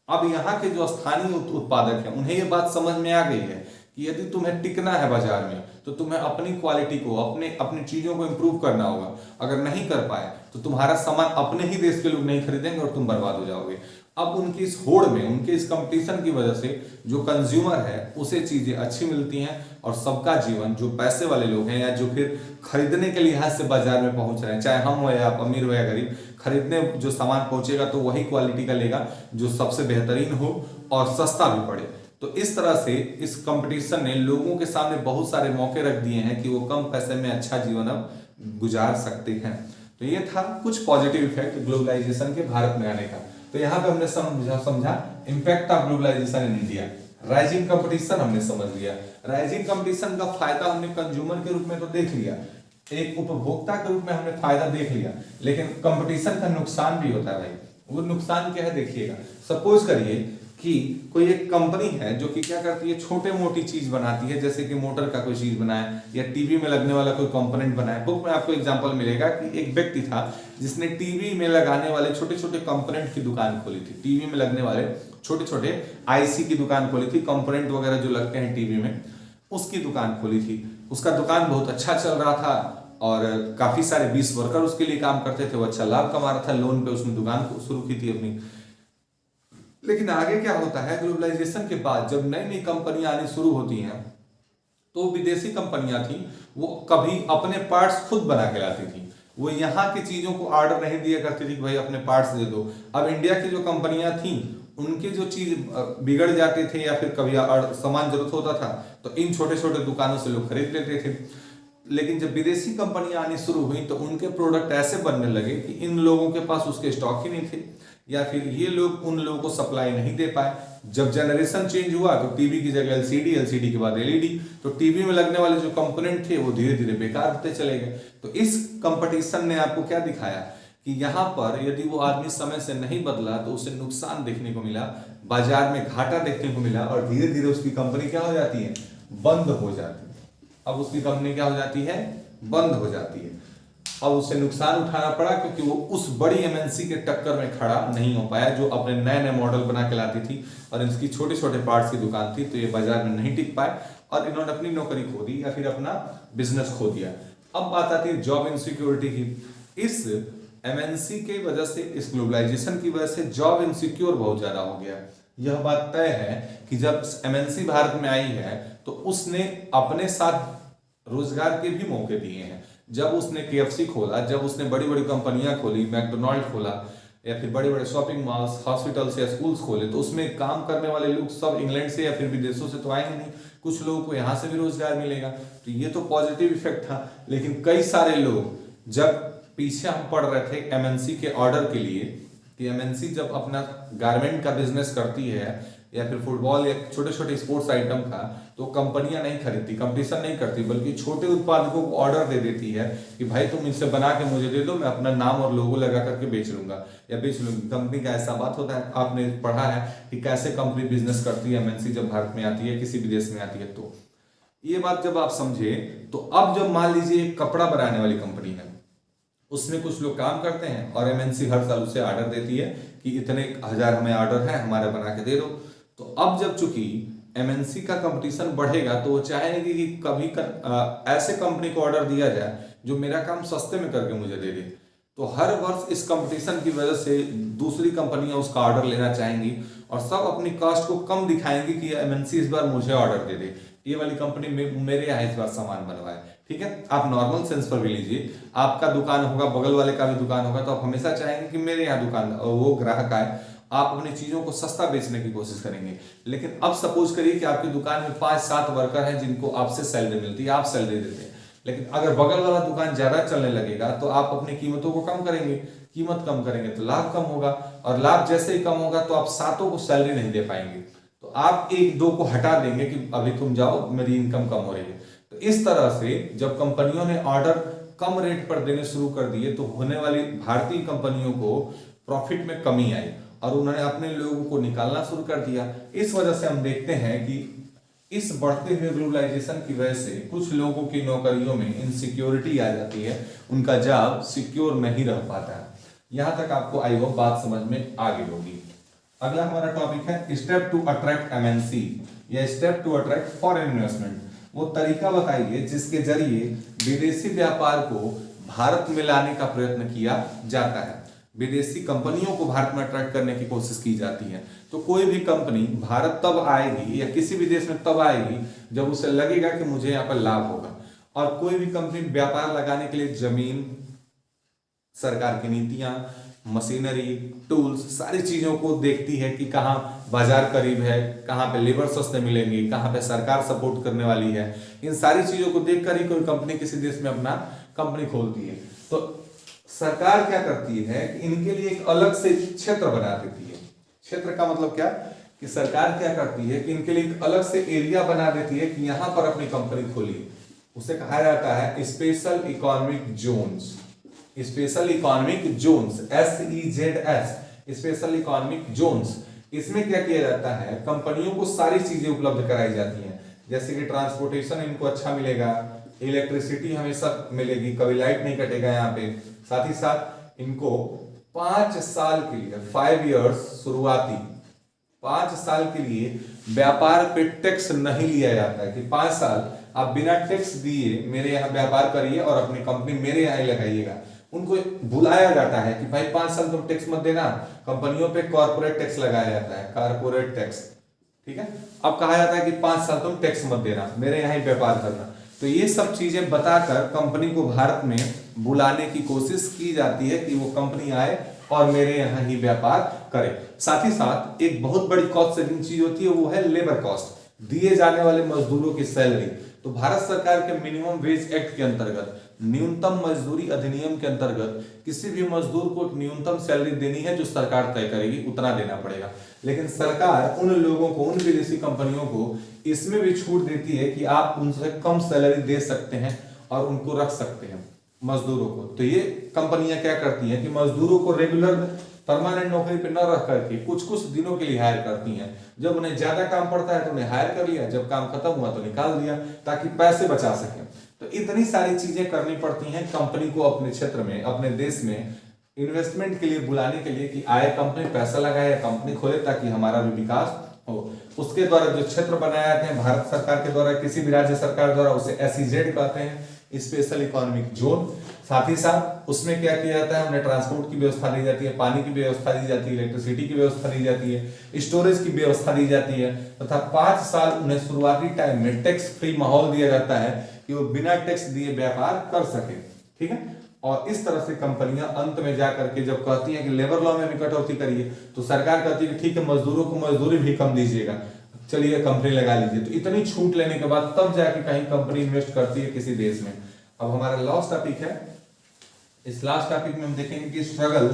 अब यहाँ के जो स्थानीय उत्पादक हैं उन्हें ये बात समझ में आ गई है कि यदि तुम्हें टिकना है बाजार में तो तुम्हें अपनी क्वालिटी को, अपनी चीजों को इंप्रूव करना होगा। अगर नहीं कर पाए तो तुम्हारा सामान अपने ही देश के लोग नहीं खरीदेंगे और तुम बर्बाद हो जाओगे। अब उनकी इस होड़ में, उनके इस कंपटीशन की वजह से जो कंज्यूमर है उसे चीजें अच्छी मिलती हैं और सबका जीवन, जो पैसे वाले लोग हैं या जो फिर खरीदने के लिहाज से बाजार में पहुंच रहे हैं, चाहे हम हो या आप, अमीर हो या गरीब, खरीदने जो सामान पहुंचेगा तो वही क्वालिटी का लेगा जो सबसे बेहतरीन हो और सस्ता भी पड़े। तो इस तरह से इस कंपटीशन ने लोगों के सामने बहुत सारे मौके रख दिए हैं कि वो कम पैसे में अच्छा जीवन अब गुजार सकते हैं। तो ये था कुछ पॉजिटिव इफेक्ट ग्लोबलाइजेशन के भारत में आने का। तो यहाँ पे हमने समझा impact of globalisation in India. Rising competition हमने समझ लिया। राइजिंग कंपटीशन का फायदा हमने कंज्यूमर के रूप में तो देख लिया, एक उपभोक्ता के रूप में हमने फायदा देख लिया, लेकिन कंपटीशन का नुकसान भी होता है भाई। वो नुकसान क्या है देखिएगा। सपोज करिए कि कोई एक कंपनी है जो कि क्या करती है, छोटे मोटी चीज बनाती है, जैसे कि मोटर का कोई चीज बनाया या टीवी में लगने वाला कोई कंपोनेंट बनाया। बुक में आपको एग्जांपल मिलेगा कि एक व्यक्ति था जिसने टीवी में लगाने वाले छोटे छोटे कंपोनेंट की दुकान खोली थी। टीवी में लगने वाले छोटे छोटे IC की दुकान खोली थी, कंपोनेंट वगैरह जो लगते हैं टीवी में, उसकी दुकान खोली थी। उसका दुकान बहुत अच्छा चल रहा था और काफी सारे 20 वर्कर उसके लिए काम करते थे। वो अच्छा लाभ कमा रहा था, लोन पे उसने दुकान को शुरू की थी अपनी। लेकिन आगे क्या होता है, ग्लोबलाइजेशन के बाद जब नई नई कंपनियां आनी शुरू होती हैं तो विदेशी कंपनियां थी वो कभी अपने पार्ट्स खुद बना के लाती थी। वो यहाँ की चीजों को ऑर्डर नहीं दिया करती थी कि भाई अपने पार्ट्स दे दो। अब इंडिया की जो कंपनियां थी उनके जो चीज बिगड़ जाते थे या फिर कभी सामान जरूरत होता था तो इन छोटे छोटे दुकानों से लोग खरीद लेते थे। लेकिन जब विदेशी कंपनियां आनी शुरू हुई तो उनके प्रोडक्ट ऐसे बनने लगे कि इन लोगों के पास उसके स्टॉक ही नहीं थे, या फिर ये लोग उन लोगों को सप्लाई नहीं दे पाए। जब जनरेशन चेंज हुआ तो टीवी की जगह एलसीडी, एलसीडी के बाद एलईडी, तो टीवी में लगने वाले जो कंपोनेंट थे वो धीरे धीरे बेकार होते चले गए। तो इस कंपटीशन ने आपको क्या दिखाया कि यहाँ पर यदि वो आदमी समय से नहीं बदला तो उसे नुकसान देखने को मिला, बाजार में घाटा देखने को मिला, और धीरे धीरे उसकी कंपनी क्या हो जाती है, बंद हो जाती है। अब उसकी कंपनी क्या हो जाती है, बंद हो जाती है। अब उसे नुकसान उठाना पड़ा क्योंकि वो उस बड़ी एमएनसी के टक्कर में खड़ा नहीं हो पाया जो अपने नए नए मॉडल बना के लाती थी और इसकी छोटे छोटे पार्ट्स की दुकान थी। तो ये बाजार में नहीं टिक पाए और इन्होंने अपनी नौकरी खो दी या फिर अपना बिजनेस खो दिया। अब बात आती है जॉब इनसिक्योरिटी की। इस एमएनसी के वजह से, इस ग्लोबलाइजेशन की वजह से जॉब इनसिक्योर बहुत ज्यादा हो गया। यह बात तय है कि जब एमएनसी भारत में आई है तो उसने अपने साथ रोजगार के भी मौके दिए हैं। जब उसने केएफसी खोला, जब उसने बड़ी बड़ी कंपनियां खोली, मैकडोनाल्ड खोला, या फिर बड़े बड़े शॉपिंग मॉल्स, हॉस्पिटल्स या स्कूल्स खोले, तो उसमें काम करने वाले लोग सब इंग्लैंड से या फिर विदेशों से तो आएंगे नहीं, कुछ लोगों को यहाँ से भी रोजगार मिलेगा। तो ये तो पॉजिटिव इफेक्ट था। लेकिन कई सारे लोग, जब पीछे हम पड़ रहे थे एमएनसी के ऑर्डर के लिए कि एमएनसी जब अपना गारमेंट का बिजनेस करती है या फिर फुटबॉल या छोटे छोटे स्पोर्ट्स आइटम का, तो कंपनियां नहीं खरीदती, कंपटीशन नहीं करती, बल्कि छोटे उत्पादकों को ऑर्डर दे देती है कि भाई तुम इसे बना के मुझे दे दो, मैं अपना नाम और लोगो लगा करके बेच लूंगा या बेच लूंगी। कंपनी का ऐसा बात होता है, आपने पढ़ा है कि कैसे कंपनी बिजनेस करती है एमएनसी जब भारत में आती है, किसी भी देश में आती है। तो ये बात जब आप समझे, तो अब जब मान लीजिए एक कपड़ा बनाने वाली कंपनी है, उसमें कुछ लोग काम करते हैं और एमएनसी हर साल उसे ऑर्डर देती है कि इतने हजार हमें ऑर्डर है, हमारा बना के दे दो। तो अब जब चूंकि एमएनसी का कंपटीशन बढ़ेगा तो वो चाहेंगे कि कभी ऐसे कंपनी को ऑर्डर दिया जाए जो मेरा काम सस्ते में करके मुझे दे दे। तो हर वर्ष इस कंपटीशन की वजह से दूसरी कंपनियां उसका ऑर्डर लेना चाहेंगी और सब अपनी कॉस्ट को कम दिखाएंगी कि एमएनसी इस बार मुझे ऑर्डर दे दे, ये वाली कंपनी मेरे यहाँ इस बार सामान बनवाए। ठीक है, आप नॉर्मल सेंस पर भी लीजिए, आपका दुकान होगा, बगल वाले का भी दुकान होगा, तो आप हमेशा चाहेंगे कि मेरे यहाँ दुकान वो ग्राहक आए, आप अपनी चीजों को सस्ता बेचने की कोशिश करेंगे। लेकिन अब सपोज करिए कि आपकी दुकान में 5-7 वर्कर हैं जिनको आपसे सैलरी मिलती है, आप सैलरी देते हैं, लेकिन अगर बगल वाला दुकान ज्यादा चलने लगेगा तो आप अपनी कीमतों को कम करेंगे, कीमत कम करेंगे तो लाभ कम होगा, और लाभ जैसे ही कम होगा तो आप 7 को सैलरी नहीं दे पाएंगे, तो आप 1-2 को हटा देंगे कि अभी तुम जाओ, मेरी इनकम कम हो रही है। तो इस तरह से जब कंपनियों ने ऑर्डर कम रेट पर देने शुरू कर दिए तो होने वाली भारतीय कंपनियों को प्रॉफिट में कमी आई और उन्होंने अपने लोगों को निकालना शुरू कर दिया। इस वजह से हम देखते हैं कि इस बढ़ते हुए ग्लोबलाइजेशन की वजह से कुछ लोगों की नौकरियों में इनसिक्योरिटी आ जाती है, उनका जॉब सिक्योर नहीं रह पाता है। यहां तक आपको आई होप बात समझ में आ गई होगी। अगला हमारा टॉपिक है स्टेप टू अट्रैक्ट एमएनसी या step to attract foreign investment. वो तरीका बताइए जिसके जरिए विदेशी व्यापार को भारत में लाने का प्रयत्न किया जाता है, विदेशी कंपनियों को भारत में अट्रैक्ट करने की कोशिश की जाती है। तो कोई भी कंपनी भारत तब आएगी या किसी भी देश में तब आएगी जब उसे लगेगा कि मुझे यहाँ पर लाभ होगा। और कोई भी कंपनी व्यापार लगाने के लिए जमीन, सरकार की नीतियां, मशीनरी, टूल्स, सारी चीजों को देखती है कि कहाँ बाजार करीब है, कहाँ पे लेबर सस्ते मिलेंगे, कहाँ पे सरकार सपोर्ट करने वाली है। इन सारी चीजों को देखकर ही कोई कंपनी किसी देश में अपना कंपनी खोलती है। तो सरकार क्या करती है कि इनके लिए एक अलग से क्षेत्र बना देती है। क्षेत्र का मतलब क्या कि सरकार क्या करती है कि इनके लिए एक अलग से एरिया बना देती है कि यहां पर अपनी कंपनी खोलिए। उसे कहा जाता है special economic zones, special economic zones, SEZS, special economic zones. इसमें क्या किया जाता है, कंपनियों को सारी चीजें उपलब्ध कराई जाती हैं, जैसे कि ट्रांसपोर्टेशन इनको अच्छा मिलेगा, इलेक्ट्रिसिटी हमेशा मिलेगी, कभी लाइट नहीं कटेगा यहाँ पे। साथ ही साथ इनको 5 साल के लिए 5 इयर्स शुरुआती 5 साल के लिए व्यापार पे टैक्स नहीं लिया जाता है कि 5 साल आप बिना टैक्स दिए मेरे यहाँ व्यापार करिए और अपनी कंपनी मेरे यहाँ ही लगाइएगा। उनको बुलाया जाता है कि भाई 5 साल तुम टैक्स मत देना। कंपनियों पे कॉर्पोरेट टैक्स लगाया जाता है, कॉर्पोरेट टैक्स, ठीक है। अब कहा जाता है कि 5 साल तुम टैक्स मत देना, मेरे यहाँ ही व्यापार करना। तो ये सब चीजें बताकर कंपनी को भारत में बुलाने की कोशिश की जाती है कि वो कंपनी आए और मेरे यहाँ ही व्यापार करे। साथ ही साथ एक बहुत बड़ी कॉस्ट सेविंग चीज होती है, वो है लेबर कॉस्ट, दिए जाने वाले मजदूरों की सैलरी। तो भारत सरकार के मिनिमम वेज एक्ट के अंतर्गत, न्यूनतम मजदूरी अधिनियम के अंतर्गत किसी भी मजदूर को न्यूनतम सैलरी देनी है जो सरकार तय करेगी, उतना देना पड़ेगा। लेकिन सरकार उन लोगों को, उन विदेशी कंपनियों को इसमें भी छूट देती है कि आप उनसे कम सैलरी दे सकते हैं और उनको रख सकते हैं मजदूरों को। तो ये कंपनियां क्या करती हैं कि मजदूरों को रेगुलर परमानेंट नौकरी पे न रख करके कुछ कुछ दिनों के लिए हायर करती हैं। जब उन्हें ज्यादा काम पड़ता है तो उन्हें हायर कर लिया, जब काम खत्म हुआ तो निकाल दिया, ताकि पैसे बचा सकें। तो इतनी सारी चीजें करनी पड़ती हैं कंपनी को अपने क्षेत्र में, अपने देश में इन्वेस्टमेंट के लिए बुलाने के लिए कि आए कंपनी पैसा लगाए या कंपनी खोले ताकि हमारा भी विकास हो। उसके द्वारा जो क्षेत्र बनाए जाते हैं भारत सरकार के द्वारा, किसी भी राज्य सरकार द्वारा, उसे SEZ कहते हैं, स्पेशल इकोनॉमिक जोन। साथ ही साथ उसमें क्या किया जाता है, उन्हें ट्रांसपोर्ट की व्यवस्था दी जाती है, पानी की व्यवस्था दी जाती है, इलेक्ट्रिसिटी की व्यवस्था दी जाती है, स्टोरेज की व्यवस्था दी जाती है, तथा 5 साल उन्हें शुरुआती टाइम में टैक्स फ्री माहौल दिया जाता है कि वो बिना टैक्स दिए व्यापार कर सके, ठीक है। और इस तरह से कंपनियां अंत में जाकर के जब कहती हैं कि लेबर लॉ में भी कटौती करिए, तो सरकार कहती है कि ठीक है मजदूरों को मजदूरी भी कम दीजिएगा, चलिए कंपनी लगा लीजिए। तो इतनी छूट लेने के बाद तब जाके कहीं कंपनी इन्वेस्ट करती है किसी देश में। अब हमारा लास्ट टॉपिक है, इस लास्ट टॉपिक में हम देखेंगे कि struggle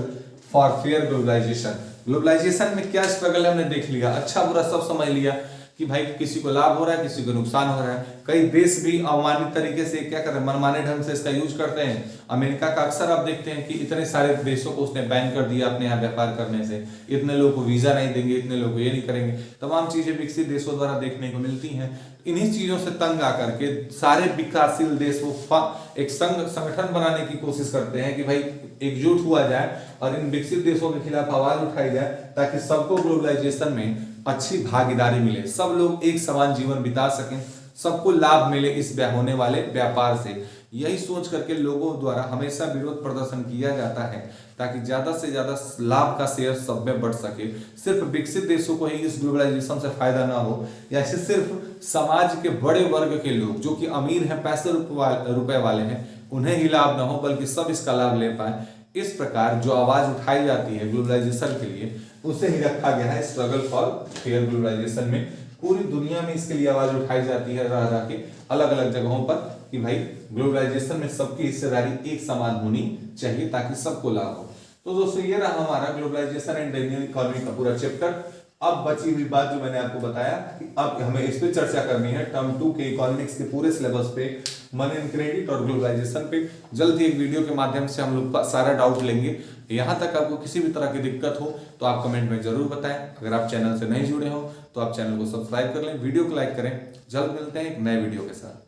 for fair globalisation. Globalisation में क्या स्ट्रगल है हमने देख लिया, अच्छा बुरा सब समझ लिया कि भाई किसी को लाभ हो रहा है, किसी को नुकसान हो रहा है। कई देश भी अवमानित तरीके से क्या कर रहे हैं, मनमाने ढंग से इसका यूज करते हैं। अमेरिका का अक्सर आप देखते हैं कि इतने सारे देशों को उसने बैन कर दिया अपने यहाँ व्यापार करने से, इतने लोगों को वीजा नहीं देंगे, इतने लोगों को ये नहीं करेंगे, तमाम चीजें विकसित देशों द्वारा देखने को मिलती हैं। इन्हीं चीजों से तंग आकर के सारे विकासशील देश वो एक संगठन बनाने की कोशिश करते हैं कि भाई एकजुट हुआ जाए और इन विकसित देशों के खिलाफ आवाज उठाई जाए, ताकि सबको ग्लोबलाइजेशन में अच्छी भागीदारी मिले, सब लोग एक समान जीवन बिता सकें, सबको लाभ मिले इस होने वाले व्यापार से। यही सोच करके लोगों द्वारा हमेशा विरोध प्रदर्शन किया जाता है, ताकि ज्यादा से ज्यादा लाभ का शेयर सब में बढ़ सके। सिर्फ विकसित देशों को ही इस ग्लोबलाइजेशन से फायदा ना हो, या सिर्फ समाज के बड़े वर्ग के लोग जो कि अमीर हैं, पैसे रुपए वाले हैं, उन्हें ही लाभ ना हो, बल्कि सब इसका लाभ ले पाए। इस प्रकार जो आवाज उठाई जाती है ग्लोबलाइजेशन के लिए, उसे ही रखा गया है स्ट्रगल फॉर फेयर ग्लोबलाइजेशन में। पूरी दुनिया में इसके लिए आवाज उठाई जाती है रह रह के अलग अलग जगहों पर कि भाई ग्लोबलाइजेशन में सबकी हिस्सेदारी एक समान होनी चाहिए ताकि सबको लाभ हो। तो दोस्तों ये रहा हमारा ग्लोबलाइजेशन एंड इंडियन इकोनॉमी का पूरा चैप्टर। अब बची हुई बात जो मैंने आपको बताया कि अब हमें इस पे चर्चा करनी है टर्म 2 के इकोनॉमिक्स के पूरे सिलेबस पे, मनी एंड क्रेडिट और ग्लोबलाइजेशन पे। जल्द ही एक वीडियो के माध्यम से हम लोग सारा डाउट लेंगे। यहाँ तक आपको किसी भी तरह की दिक्कत हो तो आप कमेंट में जरूर बताएं। अगर आप चैनल से नहीं जुड़े हो तो आप चैनल को सब्सक्राइब कर लें, वीडियो को लाइक करें। जल्द मिलते हैं एक नए वीडियो के साथ।